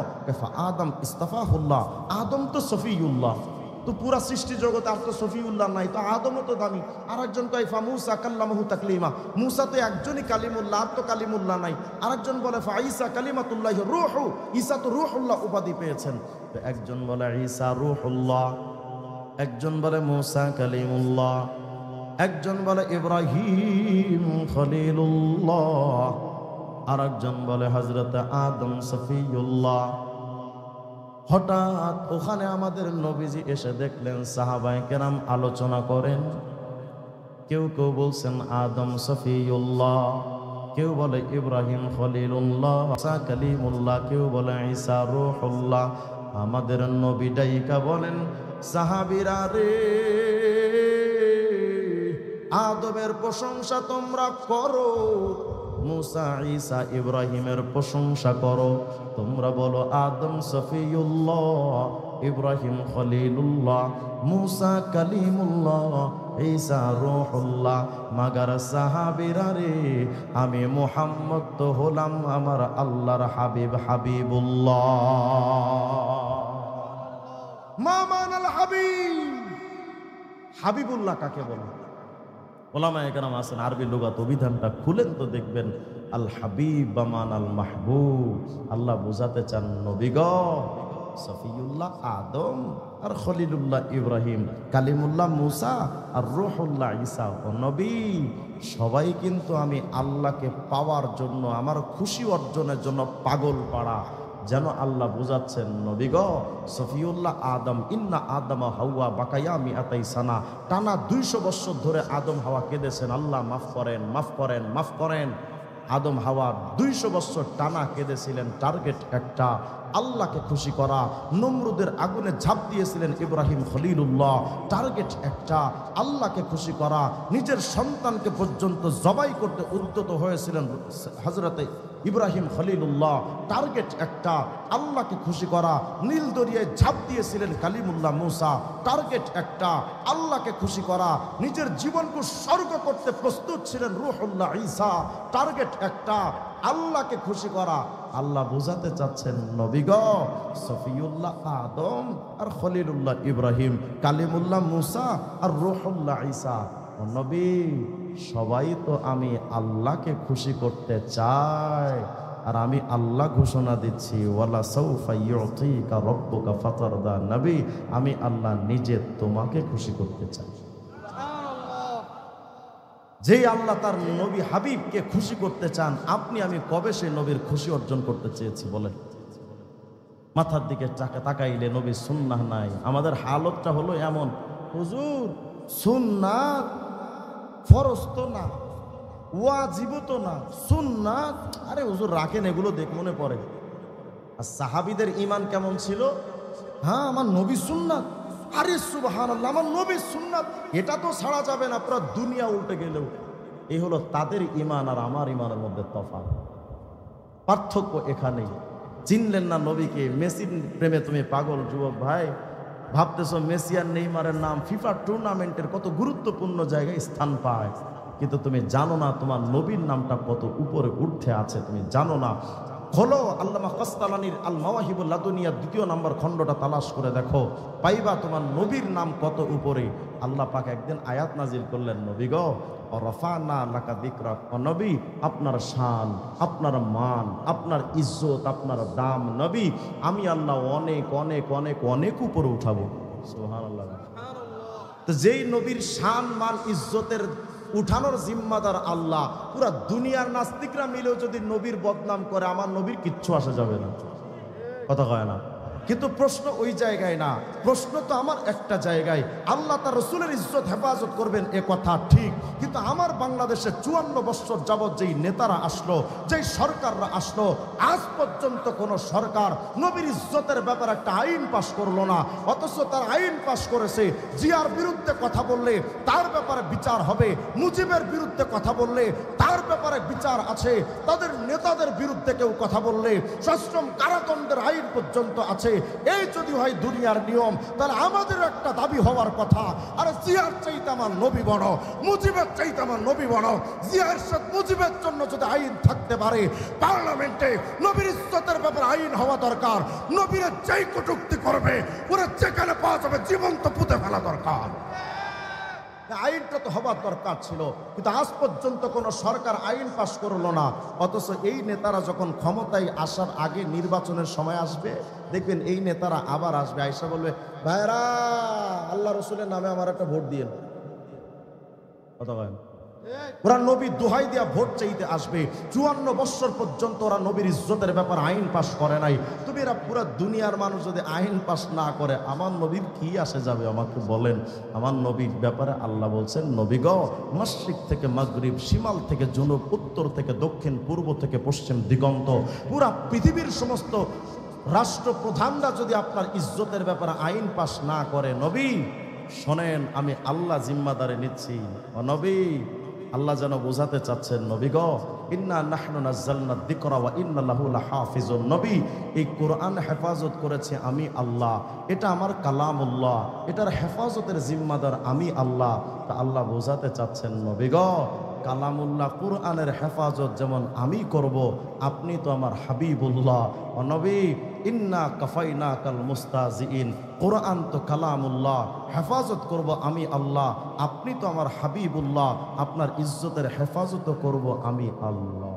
আদম ইস্তাফাহুল্লাহ, আদম তো সফিউল্লাহ। তো পুরা সৃষ্টি জগতে আর তো সফিউল্লাহ নাই, তো আদমও তো দামি। আর একজন কয় ফা মুসা কাল্লামাহু তাকলিমা, মুসা তো একজনই কালিমুল্লাহ, আর তো কালিমুল্লাহ নাই। আরেকজন বলে ফা ঈসা কালিমাতুল্লাহ রূহু, ঈসা তো রূহুল্লাহ উপাধি পেয়েছেন। তো একজন বলে ঈসা রূহুল্লাহ, একজন বলে মুসা কালিমুল্লাহ, একজন বলে ইব্রাহিম খলিলুল্লাহ, আর একজন বলে হযরত আদম সফিউল্লাহ। হঠাৎ ওখানে আমাদের নবীজি এসে দেখলেন সাহাবায়ে কেরাম আলোচনা করেন। কেউ কেউ বলছেন আদম সফিউল্লাহ, কেউ বলে ইব্রাহিম খলিলুল্লাহ, ঈসা কালিমুল্লাহ, কেউ বলে ঈসা রূহুল্লাহ। আমাদের নবী ডাইকা বলেন, সাহাবীরা রে, আদমের প্রশংসা তোমরা করো, মুসা ঈসা ইব্রাহিমের প্রশংসা করো। তোমরা বলো আদম সফিউল্লাহ, ইব্রাহিম খলিলুল্লাহ, মুসা কালিমুল্লাহ, ঈসা রূহুল্লাহ। মাগার সাহাবীরা রে, আমি মুহাম্মদ তো হলাম আমার আল্লাহর হাবিব, হাবিবুল্লাহ। মা মানাল হাবিব, হাবিবুল্লাহ কাকে বলে? ওলামায়ে কেরাম আছেন, আরবি লুগাত অভিধানটা খুলেন তো দেখবেন আল হাবিব বামান আল মাহবুব, আল্লাহ বোঝাতে চান নবী গো সফিউল্লাহ আদম, আর খলিলুল্লাহ ইব্রাহিম, কালিমুল্লাহ মুসা, আর রূহুল্লাহ ঈসা। ও নবী, সবাই কিন্তু আমি আল্লাহকে পাওয়ার জন্য, আমার খুশি অর্জনের জন্য পাগল পাড়া। যেন আল্লাহ বুঝাচ্ছেন নবী গো সফিউল্লাহ আদম, ইন্না আদমা হাওয়া বাকায়া মিআতাই সানা, টানা 200 বছর ধরে আদম হাওয়া কেঁদেছেন, আল্লাহ মাফ করেন, মাফ করেন, মাফ করেন। আদম হাওয়া 200 বছর টানা কেঁদেছিলেন, টার্গেট একটা, আল্লাহকে খুশি করা। নমরুদের আগুনে ঝাঁপ দিয়েছিলেন ইব্রাহিম খলিলুল্লাহ, টার্গেট একটা, আল্লাহকে খুশি করা। নিজের সন্তানকে পর্যন্ত জবাই করতে উদ্যত হয়েছিলেন হযরতে ইব্রাহিম খলিলুল্লাহ, টার্গেট একটা, আল্লাহকে খুশি করা। নীল দরিয়ায় ঝাঁপ দিয়েছিলেন কালিমুল্লাহ মুসা, টার্গেট একটা, আল্লাহকে খুশি করা। নিজের জীবনকে উৎসর্গ করতে প্রস্তুত ছিলেন রূহুল্লাহ ঈসা, টার্গেট একটা, আল্লাহকে খুশি করা। আল্লাহ বুঝাতে চাচ্ছেন নবী গো সফিউল্লাহ আদম আর খলিলুল্লাহ ইব্রাহিম, কালিমুল্লাহ মুসা আর রূহুল্লাহ ঈসা। ও নবী, সবাই তো আমি আল্লাহকে খুশি করতে চাই, আর আমি আল্লাহ ঘোষণা দিচ্ছি ওয়ালা সাউফা ইউতিকা রাব্বুকা ফাতারদা, নবী আমি আল্লাহ নিজে তোমাকে খুশি করতে চাই। যেই আল্লাহ তার নবী হাবিবকে খুশি করতে চান, আপনি আমি কবে সেই নবীর খুশি অর্জন করতে চেয়েছি বলেন? মাথার দিকে তাকাইলে নবীর সুন্নাহ নাই। আমাদের হালতটা হলো এমন, হুজুর সুন্নাত ফরজ তো না, ওয়াজিব তো না, সুন্নাত, আরে হুজুর রাখেন এগুলো দেখ মনে পড়ে। আর সাহাবীদের ঈমান কেমন ছিল? হ্যাঁ আমার নবী সুন্নাত, আরে সুবহানাল্লাহ আমার নবী সুন্নাত, এটা তো ছাড়া যাবে না, পুরো দুনিয়া উল্টে গেলেও। এই হলো তাদের ঈমান আর আমার ঈমানের মধ্যে তফাৎ, পার্থক্য এখানেই। চিনলেন না নবীকে? মেসির প্রেমে তুমি পাগল যুবক ভাই, ভাবতেছো মেসি আর নেইমারের নাম ফিফা টুর্নামেন্টের কত গুরুত্বপূর্ণ জায়গায় স্থান পায়, কিন্তু তুমি জানো না তোমার নবীর নামটা কত উপরে উঠে আছে, তুমি জানো না। খোলো আল্লামা কাসতালানির আল মাওয়াহিবুল লাদুনিয়া ২য় নম্বর খণ্ডটা তালাশ করে দেখো, পাইবা তোমার নবীর নাম কত উপরে। আল্লাহ পাক একদিন আয়াত নাজিল করলেন, নবী গো রফানা লাকা যিকরাক, নবী আপনার শান, আপনার মান, আপনার ইজ্জত, আপনার দাম নবী আমি আল্লাহ অনেক অনেক অনেক অনেক উপরে উঠাবো। সুবহানাল্লাহ। তো যেই নবীর শান মান ইজ্জতের উঠানোর জিম্মাদার আল্লাহ, পুরা দুনিয়ার নাস্তিকরা মিলেও যদি নবীর বদনাম করে, আমার নবীর কিচ্ছু আসা যাবে না, কথা কয় না। কিন্তু প্রশ্ন ওই জায়গায় না, প্রশ্ন তো আমার একটা জায়গায়, আল্লাহ তার রসুলের ইজ্জত হেফাজত করবেন এ কথা ঠিক, কিন্তু আমার বাংলাদেশে ৫৪ বছর যাবৎ যেই নেতারা আসলো, যেই সরকাররা আসলো, আজ পর্যন্ত কোন সরকার নবীর ইজ্জতের ব্যাপারে একটা আইন পাশ করলো না। অথচ তার আইন পাশ করেছে, জিয়ার বিরুদ্ধে কথা বললে তার ব্যাপারে বিচার হবে, মুজিবের বিরুদ্ধে কথা বললে তার ব্যাপারে বিচার আছে, তাদের নেতাদের বিরুদ্ধে কেউ কথা বললে সশ্রম কারাদণ্ডের আইন পর্যন্ত আছে। এই যদি হয় দুনিয়ার নিয়ম, তাহলে আমাদের একটা দাবি হওয়ার কথা, আর জিয়ার চাইতে আমার নবী বড়, মুজিবের চাইতে আমার নবী বড়। জিয়ার সাথে মুজিবের জন্য যদি আইন থাকতে পারে, পার্লামেন্টে নবীর ইজ্জতের ব্যাপারে আইন হওয়া দরকার। নবীর যেই কটূক্তি করবে ওরা যেখানে পাওয়া যাবে জীবন্ত পুঁতে ফেলা দরকার। আইনটা তো হবার দরকার ছিল, কিন্তু আজ পর্যন্ত কোন সরকার আইন পাশ করলো না। অথচ এই নেতারা যখন ক্ষমতায় আসার আগে নির্বাচনের সময় আসবে, দেখবেন এই নেতারা আবার আসবে, আইসা বলবে ভাইরা আল্লাহ রসুলের নামে আমার একটা ভোট দিয়ে। কথা বলেন, ওরা নবী দোহাই দিয়া ভোট চাইতে আসবে। ৫৪ বছর পর্যন্ত ওরা নবীর ইজ্জতের ব্যাপারে আইন পাশ করে নাই। তুমি এরা পুরা দুনিয়ার মানুষ যদি আইন পাশ না করে, আমার নবীর কি আসে যাবে আমাকে বলেন? আমার নবীর ব্যাপারে আল্লাহ বলছেন, নবী গো মাশরিক থেকে মাগরিব, শিমাল থেকে জুনুব, উত্তর থেকে দক্ষিণ, পূর্ব থেকে পশ্চিম দিগন্ত, পুরা পৃথিবীর সমস্ত রাষ্ট্রপ্রধানরা যদি আপনার ইজ্জতের ব্যাপারে আইন পাশ না করে, নবী শোনেন আমি আল্লাহ জিম্মাদারে নিচ্ছি। ও নবী, আল্লাহ যেন বোঝাতে চাচ্ছেন, নবী গো ইন্না নাহনু নাযালনা যিকরা ওয়া ইন্না লাহু লাহাফিজুন, নবী এই কোরআন হেফাজত করেছে আমি আল্লাহ, এটা আমার কালামুল্লাহ, এটার হেফাজতের জিম্মাদার আমি আল্লাহ। তা আল্লাহ বোঝাতে চাচ্ছেন, নবী গো কালামুল্লাহ কোরআনের হেফাজত যেমন আমি করব, আপনি তো আমার হাবিবুল্লাহ। ও নবী ইন্না কাফাইনাকাল মুস্তাজিইন, কোরআন তো কালামুল্লাহ, হেফাজত করব আমি আল্লাহ, আপনি তো আমার হাবিবুল্লাহ, আপনার ইজ্জতের হেফাজত করব আমি আল্লাহ।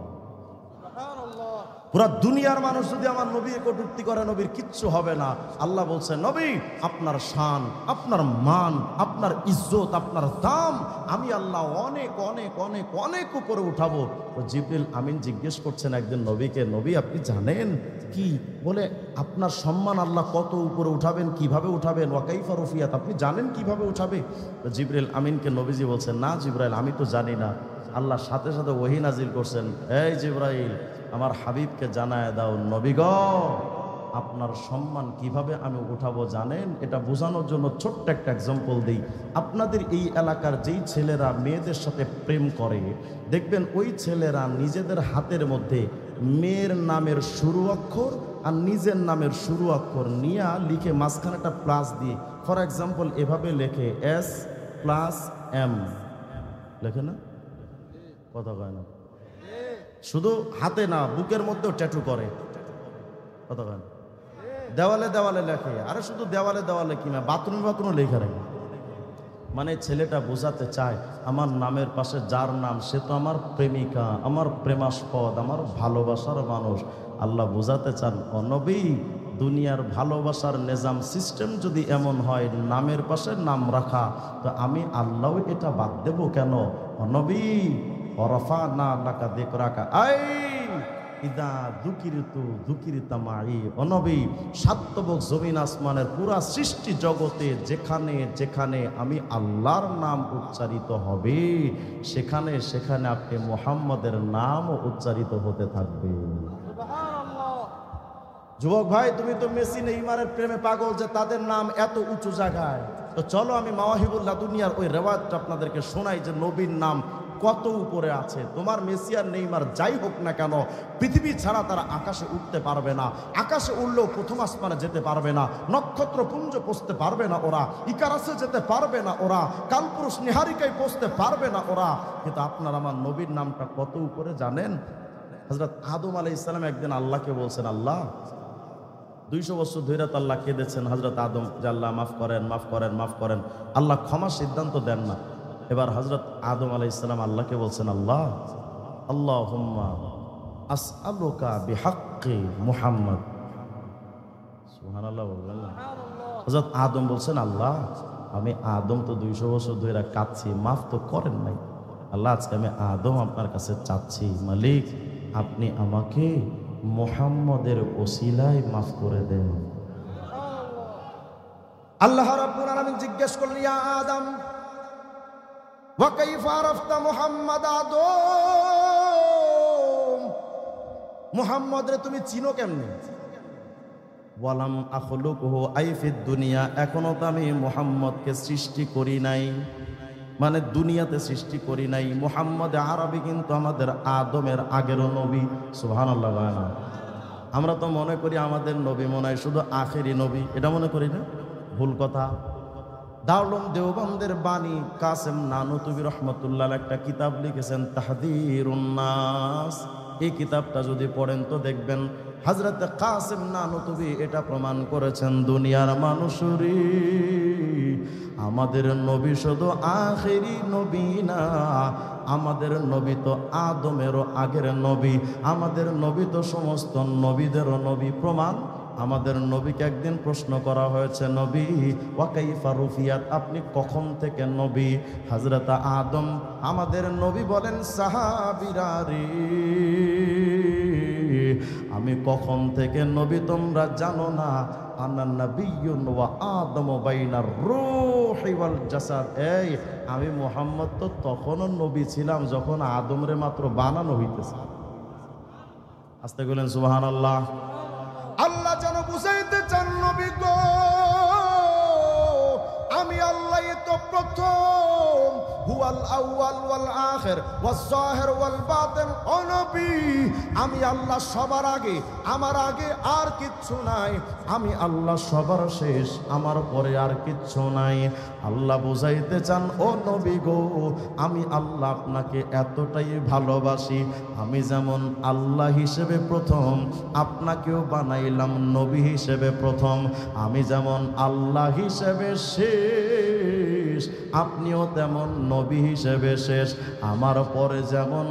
পুরা দুনিয়ার মানুষ যদি আমার নবীর কটূক্তি করে, নবীর কিচ্ছু হবে না। আল্লাহ বলছেন, নবী আপনার শান, আপনার মান, আপনার ইজ্জত, আপনার দাম আমি আল্লাহ অনেক অনেক অনেক অনেক উপরে উঠাবো। তো জিবরিল আমিন জিজ্ঞেস করছেন একদিন নবীকে, নবী আপনি জানেন কি? বলে আপনার সম্মান আল্লাহ কত উপরে উঠাবেন, কিভাবে উঠাবেন, ওয়া কাইফা রফিয়াত, আপনি জানেন কিভাবে উঠাবে? তো জিবরিল আমিনকে নবীজি বলছেন, না জিবরাইল আমি তো জানি না। আল্লাহ সাথে সাথে ওহী নাজিল করছেন, এই জিবরাইল আমার হাবিবকে জানায় দাও, নবী গো আপনার সম্মান কিভাবে আমি উঠাবো জানেন? এটা বোঝানোর জন্য ছোট্ট একটা এক্সাম্পল দিই। আপনাদের এই এলাকার যেই ছেলেরা মেয়েদের সাথে প্রেম করে, দেখবেন ওই ছেলেরা নিজেদের হাতের মধ্যে মেয়ের নামের শুরু অক্ষর আর নিজের নামের শুরু অক্ষর নিয়ে লিখে মাঝখানে একটা প্লাস দিয়ে, ফর এক্সাম্পল এভাবে লেখে S+M, লেখে না? কথা কয় না? শুধু হাতে না, বুকের মধ্যেও ট্যাটু করে। কথা কয় না? দেওয়ালে দেওয়ালে লেখে। আরে শুধু দেওয়ালে দেওয়ালে কিনা, বাথরুমে লেখা রাখে। মানে ছেলেটা বোঝাতে চায় আমার নামের পাশে যার নাম সে তো আমার প্রেমিকা, আমার প্রেমাস্পদ, আমার ভালোবাসার মানুষ। আল্লাহ বোঝাতে চান, ও নবী, দুনিয়ার ভালোবাসার নিজাম সিস্টেম যদি এমন হয় নামের পাশে নাম রাখা, তো আমি আল্লাহ এটা বাদ দেব কেন? ও নবী, ওরফা না লাকা যিকরাকা আই ইদা দুকিরিতু দুকিরিতা মাই। ও নবী, সাতবক জমিন আসমানের পুরা সৃষ্টি জগতে যেখানে যেখানে আমি আল্লাহর নাম উচ্চারিত হবে, সেখানে সেখানে আপনি মুহাম্মদের নামও উচ্চারিত হতে থাকবে। যুবক ভাই, তুমি তো মেসি নেইমারের প্রেমে পাগল যে তাদের নাম এত উঁচু জায়গায়। তো চলো আমি মাওয়াহিবুল্লাহ দুনিয়ার ওই রেওয়াজটা আপনাদেরকে শোনাই যে নবীর নাম কত উপরে আছে। তোমার মেসি আর নেইমার যাই হোক না কেন, পৃথিবী ছাড়া তারা আকাশে উঠতে পারবে না, আকাশে উঠলেও প্রথম আসমানে যেতে পারবে না, নক্ষত্রপুঞ্জ পৌঁছতে পারবে না ওরা, ইকারাসে যেতে পারবে না ওরা, কালপুরুষ নিহারিকায় পৌঁছতে পারবে না ওরা। কিন্তু আপনার আমার নবীর নামটা কত উপরে জানেন? হযরত আদম আলাইহিস সালাম একদিন আল্লাহকে বলছেন, আল্লাহ 200 বছর ধরে তো আল্লাহ কেঁদেছেন হযরত আদম যে আল্লাহ মাফ করেন, মাফ করেন, মাফ করেন। আল্লাহ ক্ষমার সিদ্ধান্ত দেন না। এবার হযরত আদম আলাইহিস সালাম আল্লাহকে বলছেন, আল্লাহ আল্লাহুম্মা আসআলুকা বিহাক্কি মুহাম্মদ। সুবহানাল্লাহ বলবেন না? হযরত আদম বলছেন, আল্লাহ আমি আদম তো 200 বছর ধরে কাঁদছি, মাফ তো করেন নাই। আল্লাহ আজকে আমি আদম আপনার কাছে চাচ্ছি, মালিক আপনি আমাকে মুহাম্মদের ওসিলায় মাফ করে দেন। আল্লাহ রাব্বুল আলামিন জিজ্ঞেস করলেন, ইয়া আদম ওয়া কাইফা আরাফতা মুহাম্মাদ? আদম, মুহাম্মদ রে তুমি চিনো কেমনে? ওয়ালাম আখলুকুহু আইফিদ দুনিয়া, এখনো তো আমি মুহাম্মদকে সৃষ্টি করি নাই, মানে দুনিয়াতে সৃষ্টি করি নাই। মুহাম্মদ আরবি কিন্তু আমাদের আদমের আগেরও নবী। সুবহানাল্লাহ। আমরা তো মনে করি আমাদের নবী মনে হয় শুধু আখেরি নবী, এটা মনে করি না? ভুল কথা। দারুল দেওবন্দের বাণী কাসেম নানুতুবি রহমতুল্লাহ একটা কিতাব লিখেছেন তাহদিরুন নাস। এই কিতাবটা যদি পড়েন তো দেখবেন হযরত কাসেম নানুতুবি এটা প্রমাণ করেছেন, দুনিয়ার মানুষেরই আমাদের নবী শুধু আখেরি নবী না, আমাদের নবী তো আদমেরও আগের নবী, আমাদের নবী তো সমস্ত নবীদেরও নবী। প্রমাণ, আমাদের নবীকে একদিন প্রশ্ন করা হয়েছে, নবী ওয়া কাইফা রুফিয়াত, আপনি কখন থেকে নবী? হযরত আদম আমাদের নবী বলেন, সাহাবীরা রে আমি কখন থেকে নবী তোমরা জানো না? আনা নাবিয়্যুন ওয়া আদম বাইনার রূহি ওয়াল জাসাদ। এই আমি মুহাম্মদ তো তখনও নবী ছিলাম যখন আদমরে মাত্র বানানো হইতেছে। আস্তে বলেন সুবহানাল্লাহ। আল্লাহ যেন বুঝাইতে চান, নবী গো আমি আল্লাহ তো প্রথম, হুয়াল আউয়াল ওয়াল আখির ওয়াজ জাহির ওয়াল বাতিন। ও নবী আমি আল্লাহ সবার আগে, আমার আগে আর কিচ্ছু নাই, আমি আল্লাহ সবার শেষ, আমার পরে আর কিচ্ছু নাই। আল্লাহ বুঝাইতে চান, ও নবী গো আমি আল্লাহ আপনাকে এতটাই ভালোবাসি, আমি যেমন আল্লাহ হিসেবে প্রথম আপনাকেও বানাইলাম নবী হিসেবে প্রথম, আমি যেমন আল্লাহ হিসেবে শেষ আপনিও তেমন নবী হিসেবে শেষ, আমার পরে যেমন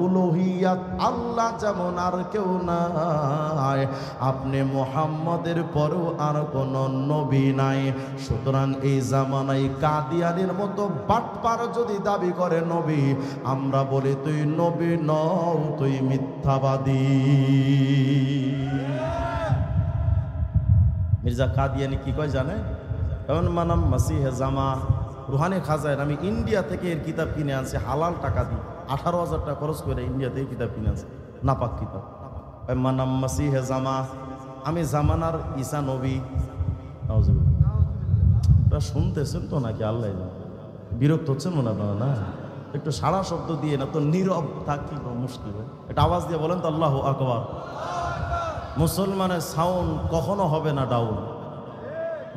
উলুহিয়াত আল্লাহ যেমন আর কেউ নাই, আপনি মুহাম্মদের পরেও আর কোনো নবী নাই। সুতরাং এই জামানায় কাদিয়ানির মতো বাটপার যদি দাবি করে নবী, আমরা বলি তুই নবী নও, তুই মিথ্যাবাদী। মির্জা কাদিয়ানি কি কয় জানে? এমন মানাম মাসিহে জামা রুহানি খাজায়, আমি ইন্ডিয়া থেকে এর কিতাব কিনে আনছি হালাল টাকা দিয়ে, 18,000 টাকা খরচ করে ইন্ডিয়া থেকে কিতাব কিনে আনছি, নাপাক কিতাব। মানাম মাসিহে জামা, আমি জামানার ঈসা নবী। শুনতেছেন তো নাকি? আল্লাহ বিরক্ত হচ্ছেন মনে আপনারা? না, একটু সারা শব্দ দিয়ে না তো নীরব থাকি মুশকিল। একটা আওয়াজ দিয়ে বলেন তো আল্লাহু আকবার। মুসলমানের সাউন্ড কখনো হবে না ডাউন।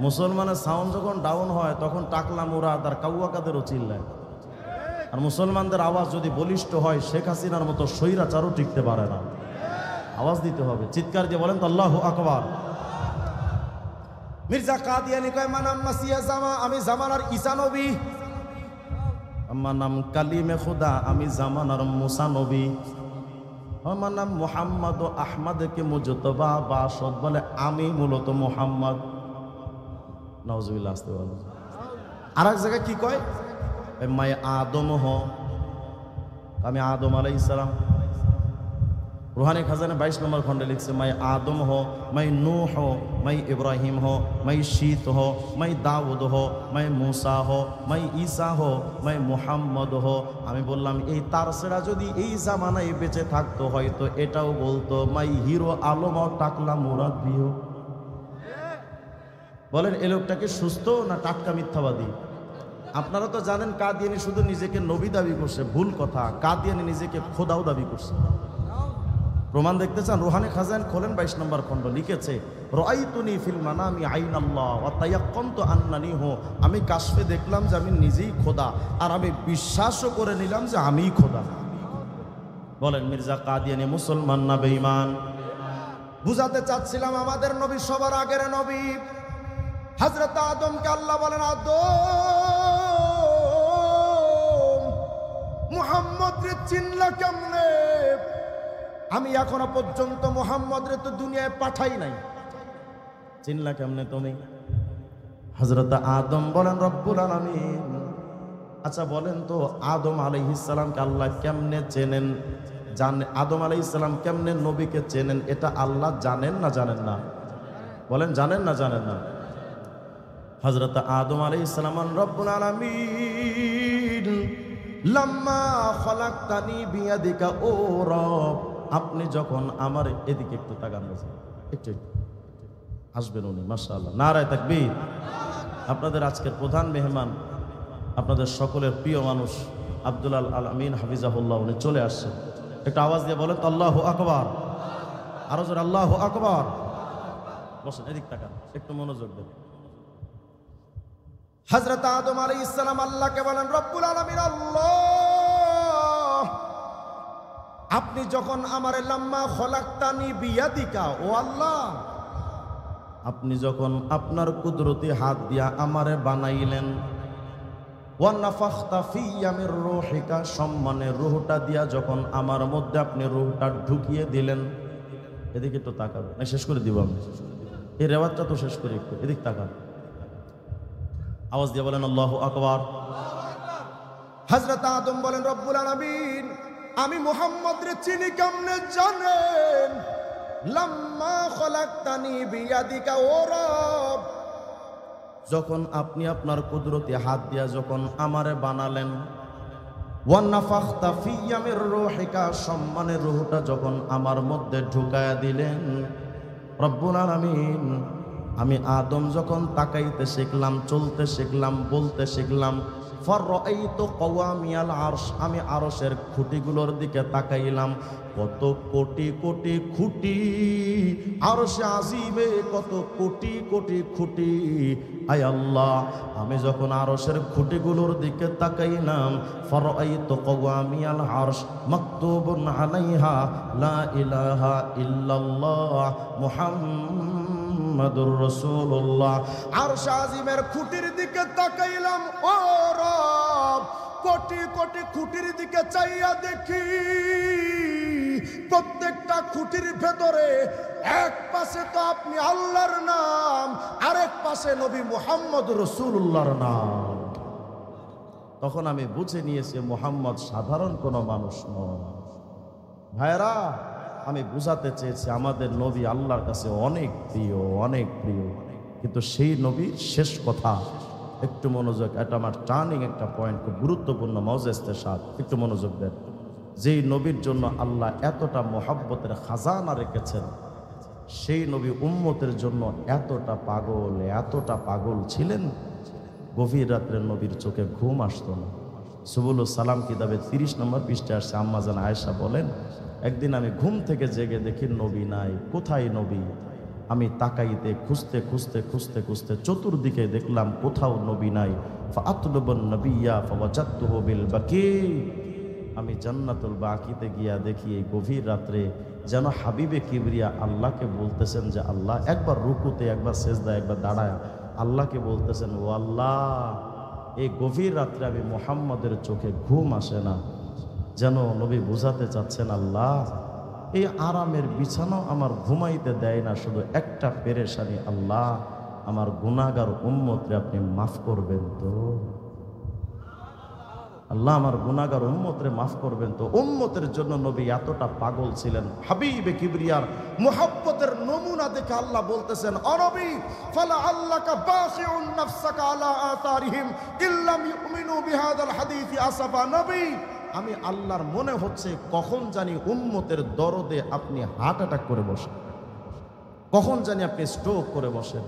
মুসলমানের সাউন্ড যখন ডাউন হয় তখন টাকলা মুরাদ আর কাউয়া কাদেরও চিল্লায়। আর মুসলমানদের আওয়াজ যদি বলিষ্ঠ হয় শেখ হাসিনার মতো স্বৈরাচারও টিকতে পারে না। আওয়াজ দিতে হবে, চিৎকার দিয়ে বলেন তো আল্লাহু আকবার। মির্জা কাদিয়ানি কয় মানাম মাসিয়া জামা, আমি জামানার ঈসা নবী। আমার নাম কালিমে খুদা, আমি জামানার মুসা নবী। আমার নাম মুহাম্মদ ও আহমদকে মুজতবা বাসদ বলে, আমি মূলত মুহাম্মদ। নাউজুবিল্লাহ। আসতে বলো। আর এক জায়গায় কি কয়, মাই আদম হ, আমি আদম আলাইহিস সালাম। রুহানি খাজানে 22 নম্বর খন্ডে লিখছে, মাই আদম হো, মাই নূহ হো, মাই ইব্রাহিম হো, মাই শীত হো, মাই দাউদ হো, মাই মুসা হো, মাই ঈসা হো, মাই মুহাম্মদ হো। আমি বললাম এই তারসেরা যদি এই জামানায় বেঁচে থাকতো হয়তো এটাও বলতো, মাই হিরো আলম টাকলা মুরাদ বিহ। বলেন এ লোকটাকে সুস্থ না টাটকা মিথ্যাবাদী? আপনারা তো জানেন কাদিয়ানী শুধু নিজেকে নবী দাবি করছে, ভুল কথা। কাদিয়ানী নিজেকে খোদাও দাবি করছে। প্রমাণ দেখতে চান? রুহানি খাজান খোলেন 22 নম্বর খণ্ড, লিখেছে, রাআইতুনি ফিল মানামি আইনাল্লাহ ওয়া তায়াক্কানতু আন্নানি হু। আমি কাশফে দেখলাম যে আমি নিজেই খোদা, আর আমি বিশ্বাসও করে নিলাম যে আমিই খোদা। বলেন মির্জা কাদিয়ানী মুসলমান না বেঈমান? বুঝাতে চাচ্ছিলাম আমাদের নবী সবার আগের নবী। হযরত আদমকে আল্লাহ বলেন, আদম মুহাম্মদ রে চিনলা কেমনে? আমি এখনো পর্যন্ত মুহাম্মদ রে তো দুনিয়ায় পাঠাই নাই, চিনলা কেমনে তুমি? হযরত আদম বলেন, রব্বুল আলামিন। আচ্ছা বলেন তো, আদম আলাইহিস সালামকে আল্লাহ কেমনে চেনেন? আদম আলাইহিস সালাম কেমনে নবীকে চেনেন? এটা আল্লাহ জানেন না জানেন না? বলেন জানেন না জানেন না? হযরত আদম আলাইহিস সালাম, রব্বুল আলামিন লাম্মা খলাকতানি বিয়াদিকা, ও রব আপনি যখন আমার, এদিকে একটু তাকান, একটু আসবেন উনি, মাশাআল্লাহ, নারায়ে তাকবীর। আপনাদের আজকের প্রধান মেহমান, আপনাদের সকলের প্রিয় মানুষ আব্দুল আল আমিন হাফিজাহুল্লাহ, উনি চলে আসছেন। একটু আওয়াজ দিয়ে বলেন আল্লাহু আকবার, আরো জোরে আল্লাহু আকবার। বসেন, এদিক তাকান, একটু মনোযোগ দেন। হযরত আদম আলাইহিস সালাম আল্লাহকে বলেন, রব্বুল আলামিন আল্লাহ, আপনি যখন আমারে লাম্মা খলাকতানি বিয়াদিকা, ও আল্লাহ আপনি যখন আপনার কুদরতি হাত দিয়া আমারে বানাইলেন, ওয়া নাফাখতা ফিয়া মির রূহিকা, সম্মানের রূহটা দিয়া যখন আমার মধ্যে আপনি রূহটা ঢুকিয়ে দিলেন। এদিকে একটু তাকাবেন, না শেষ করে দিব আমি এই রেওয়াজটা, তো শেষ করি একটু, এদিক তাকান, আওয়াজ দিয়ে বলেন আল্লাহু আকবার। হযরত আদম বলেন, রব্বুল আলামিন আমি মুহাম্মদ রে চিনি কেমনে জানেন? লাম্মা খলাকতানি বিয়াদিকা, ও রব যখন আপনি আপনার কুদরতি হাত দিয়া যখন আমারে বানালেন, ওয়া নাফাখতা ফিয়া মির রূহিকা, সম্মানের রূহটা যখন আমার মধ্যে ঢুকায়া দিলেন, রব্বুল আলামিন আমি আদম যখন তাকাইতে শিখলাম, চলতে শিখলাম, বলতে শিখলাম, ফারাআইতু কাওয়ামিয়াল আরশ, আমি আরশের খুঁটিগুলোর দিকে তাকাইলাম, কত কোটি কোটি খুঁটি আরশে আজিমে, কত কোটি কোটি খুঁটি। আয় আল্লাহ, আমি যখন আরশের খুঁটিগুলোর দিকে তাকাইলাম, ফারাআইতু কাওয়ামিয়াল আরশ মাকতুবুন আলাইহা লা ইলাহা ইল্লাল্লাহ মুহাম্মাদুর রাসূলুল্লাহ। আরশ আজিমের খুঁটির দিকে তাকাইলাম, ও রব কোটি কোটি খুঁটির দিকে চাইয়া দেখি, প্রত্যেকটা খুঁটির ভেতরে এক পাশে তো আপনি আল্লাহর নাম, আরেক পাশে নবী মুহাম্মদ রাসূলুল্লাহর নাম। তখন আমি বুঝে নিয়েছি মুহাম্মদ সাধারণ কোনো মানুষ নয়। ভাইরা, আমি বুঝাতে চেয়েছি আমাদের নবী আল্লাহর কাছে অনেক প্রিয়, অনেক প্রিয়, কিন্তু সেই নবীর শেষ কথা, একটু মনোযোগ, এটা আমার টার্নিং একটা পয়েন্ট, খুব গুরুত্বপূর্ণ মওজেজের সাথে একটু মনোযোগ দেন। যেই নবীর জন্য আল্লাহ এতটা মোহাব্বতের খাজানা রেখেছেন, সেই নবী উম্মতের জন্য এতটা পাগল ছিলেন, গভীর রাত্রে নবীর চোখে ঘুম আসতো না। সুবুলুস সালাম কিতাবে 30 নম্বর পৃষ্ঠায় আসছে, আম্মা জান আয়েশা বলেন, একদিন আমি ঘুম থেকে জেগে দেখি নবী নাই। কোথায় নবী? আমি তাকাইতে খুঁজতে খুঁজতে খুঁজতে খুঁজতে চতুর্দিকে দেখলাম কোথাও নবী নাই। ফাআতলুবুন নবিয়্যা ফাওয়াজাদতুহু বিল বাকি, আমি জান্নাতুল বাকিতে গিয়া দেখি এই গভীর রাত্রে যেন হাবিবে কিবরিয়া আল্লাহকে বলতেছেন যে আল্লাহ, একবার রুকুতে, একবার সেজদায়, একবার দাঁড়ায় আল্লাহকে বলতেছেন, ও আল্লাহ এই গভীর রাত্রে আমি মুহাম্মদের চোখে ঘুম আসে না। যেন নবী বুঝাতে চাচ্ছেন, আল্লাহ এই আরামের বিছানাও আমার ঘুমাইতে দেয় না, শুধু একটা পেরেশানি, আল্লাহ আমার গুনাহগার উম্মতরে আপনি মাফ করবেন তো? আল্লাহ আমার গুনাহগার উম্মতরে মাফ করবেন তো? উম্মতের জন্য নবী এতটা পাগল ছিলেন। হাবিবে কিবরিয়ার মুহাব্বতের নমুনা দেখে আল্লাহ বলতেছেন, ও নবী ফালা আল্লাকা বাখিউন নাফসাকা আলা আতারিহিম ইল্লাম ইউমিনু বিহাদাল হাদিসি আসাফা। নবী আমি আল্লাহর মনে হচ্ছে কখন জানি উম্মতের দরদে আপনি হার্ট অ্যাটাক করে বসেন, কখন জানি আপনি স্ট্রোক করে বসেন।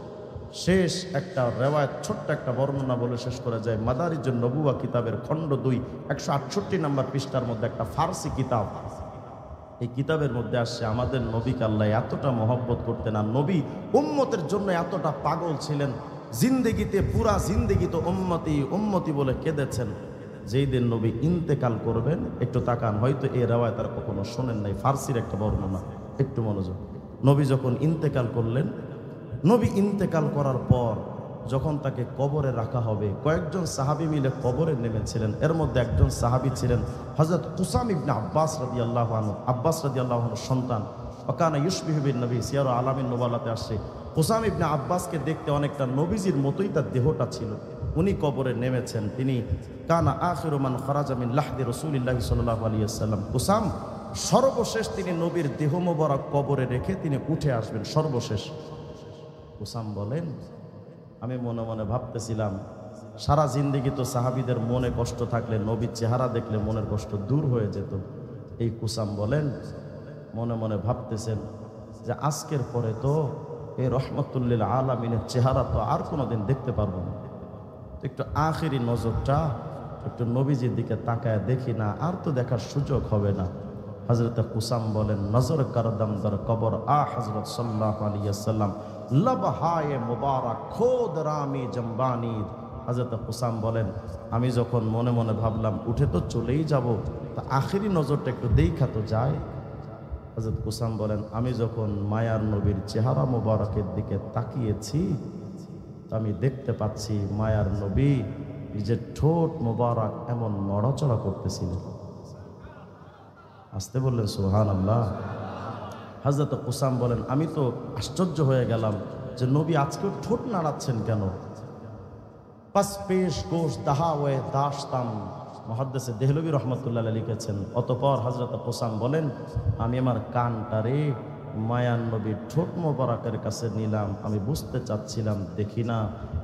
শেষ একটা রেওয়ায়ত, ছোট্ট একটা বর্ণনা বলে শেষ করা যায়। মাদারিজুন নবুওয়া কিতাবের খণ্ড 2 168 নম্বর পৃষ্ঠার মধ্যে একটা ফার্সি কিতাব, এই কিতাবের মধ্যে আসছে আমাদের নবীকে আল্লাহ এতটা মহব্বত করতেন আর নবী উম্মতের জন্য এতটা পাগল ছিলেন, জিন্দেগিতে পুরা জিন্দেগি তো উম্মতি উম্মতি বলে কেঁদেছেন। যেই দিন নবী ইন্তেকাল করবেন, একটু তাকান, হয়তো এই রেওয়ায়ত আর কখনো শোনেন নাই, ফার্সির একটা বর্ণনা, একটু মনোযোগ। নবী যখন ইন্তেকাল করলেন, নবী ইন্তেকাল করার পর যখন তাকে কবরে রাখা হবে, কয়েকজন সাহাবী মিলে কবরে নেমেছিলেন। এর মধ্যে একজন সাহাবী ছিলেন হযরত কুসাম ইবনে আব্বাস রাদিয়াল্লাহু আনহু, আব্বাস রাদিয়াল্লাহু আনহুর সন্তান। ওয়াকানা ইউশবিহু বিন নবী, সিয়ারু আলামিন নুবালাতে আসছে কুসাম ইবনে আব্বাসকে দেখতে অনেকটা নবীজির মতোই তার দেহটা ছিল। উনি কবরে নেমেছেন। তিনি কানা আখিরু মান খারাজা মিন লাহদি রাসূলিল্লাহি সাল্লাল্লাহু আলাইহি ওয়াসাল্লাম, কুসাম সর্বশেষ তিনি নবীর দেহ মোবারক কবরে রেখে তিনি উঠে আসবেন সর্বশেষ। কুসাম বলেন, আমি মনে মনে ভাবতেছিলাম, সারা জিন্দেগি তো সাহাবীদের মনে কষ্ট থাকলে নবীর চেহারা দেখলে মনের কষ্ট দূর হয়ে যেত। এই কুসাম বলেন, মনে মনে ভাবতেছেন যে আজকের পরে তো এই রহমতুল্লিল আলামিনের চেহারা তো আর কোনোদিন দেখতে পারবো না, একটু আখেরি নজরটা একটু নবীজির দিকে তাকায় দেখি না, আর তো দেখার সুযোগ হবে না। হযরত কুসাম বলেন, নজর করদম দর কবর আ হযরত সাল্লাল্লাহু আলাইহি ওয়াসাল্লাম লবহায়ে মুবারক খোদ রামি জম্বানি। হযরত কুসাম বলেন, আমি যখন মনে মনে ভাবলাম উঠে তো চলেই যাব, তা আখেরি নজরটা একটু দেখা তো যায়। হযরত কুসাম বলেন, আমি যখন মায়ার নবীর চেহারা মুবারকের দিকে তাকিয়েছি, আমি দেখতে পাচ্ছি মায়ার নবী নিজের ঠোঁট মোবারক এমন নড়াচড়া করতেছিলেন। আসতে বললেন সুবহানাল্লাহ। হযরত কুসাম বলেন, আমি তো আশ্চর্য হয়ে গেলাম যে নবী আজকেও ঠোঁট নাড়াচ্ছেন কেন। পাস পেশ গোশ দাহা ওয়ে দাশতাম, মুহাদ্দিস দেহলভী রহমতুল্লাহ আলাইহি লিখেছেন। অতঃপর হযরত কুসাম বলেন, আমি আমার কানটারে মায়ান নবীর ঠোঁট মোবারকের কাছে নিলাম, আমি বুঝতে চাচ্ছিলাম, দেখি না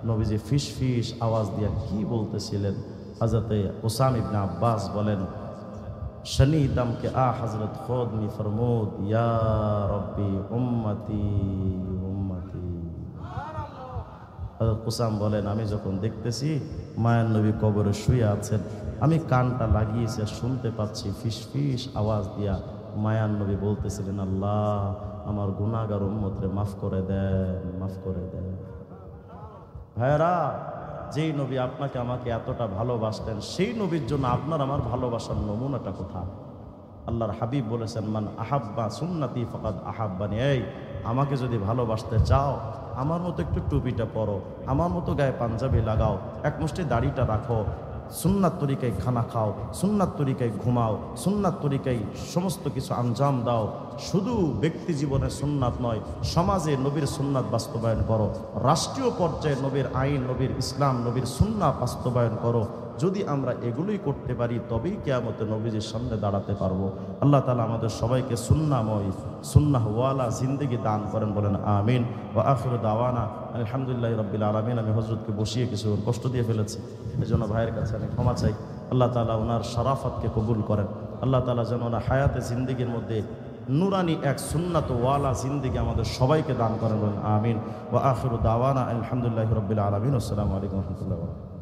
নবীজি ফিস ফিস আওয়াজ দিয়া কি বলতেছিলেন। হযরতে কুসাম ইবনে আব্বাস বলেন, শনিদম কে আ হযরত খুদ মি ফরমুদ ইয়া রব্বি উম্মতি উম্মতি। হযরত কুসাম বলেন, আমি যখন দেখতেছি মায়ান নবী কবরে শুয়ে আছেন, আমি কানটা লাগিয়েছি, শুনতে পাচ্ছি ফিস ফিস আওয়াজ দিয়া মায়ান নবী বলতেছিলেন, আল্লাহ আমার গুনাহগার উম্মতরে মাফ করে দেন, মাফ করে দেন। ভাইরা, যেই নবী আপনাকে আমাকে এতটা ভালোবাসতেন, সেই নবীর জন্য আপনার আমার ভালোবাসার নমুনাটা কোথায়? আল্লাহর হাবিব বলেছেন, মান আহাব্বা সুন্নতি ফাকাদ আহাব্বানি। এই আমাকে যদি ভালোবাসতে চাও, আমার মতো একটু টুপিটা পরো, আমার মতো গায়ে পাঞ্জাবি লাগাও, এক মুষ্টি দাড়িটা রাখো, সুন্নাত তরিকায় খানা খাও, সুন্নাত তরিকায় ঘুমাও, সুন্নাত তরিকায় সমস্ত কিছু আঞ্জাম দাও। শুধু ব্যক্তি জীবনে সুন্নাত নয়, সমাজে নবীর সুন্নাত বাস্তবায়ন করো, রাষ্ট্রীয় পর্যায়ে নবীর আইন, নবীর ইসলাম, নবীর সুন্নাত বাস্তবায়ন করো। যদি আমরা এগুলোই করতে পারি, তবেই কিয়ামতে নবীজির সামনে দাঁড়াতে পারবো। আল্লাহ তাআলা আমাদের সবাইকে সুন্নাহময়, সুন্নাহওয়ালা জিন্দেগি দান করেন, বলেন আমিন। ওয়া আখিরু দাওয়ানা আলহামদুলিল্লাহি রাব্বিল আলামিন। আমি হযরতকে বসিয়ে কিছু কষ্ট দিয়ে ফেলেছি, এজন্য ভাইয়ের কাছে আমি ক্ষমা চাই। আল্লাহ তাআলা ওনার শরাফতকে কবুল করেন। আল্লাহ তাআলা যেন ওনার হায়াতে জিন্দেগির মধ্যে নুরানি এক সুন্নাতওয়ালা জিন্দেগি আমাদের সবাইকে দান করেন, বলেন আমিন। ওয়া আখিরু দাওয়ানা আলহামদুলিল্লাহি রাব্বিল আলামিন। আসসালামু আলাইকুম ওয়া রাহমাতুল্লাহি ওয়া বারাকাতুহু।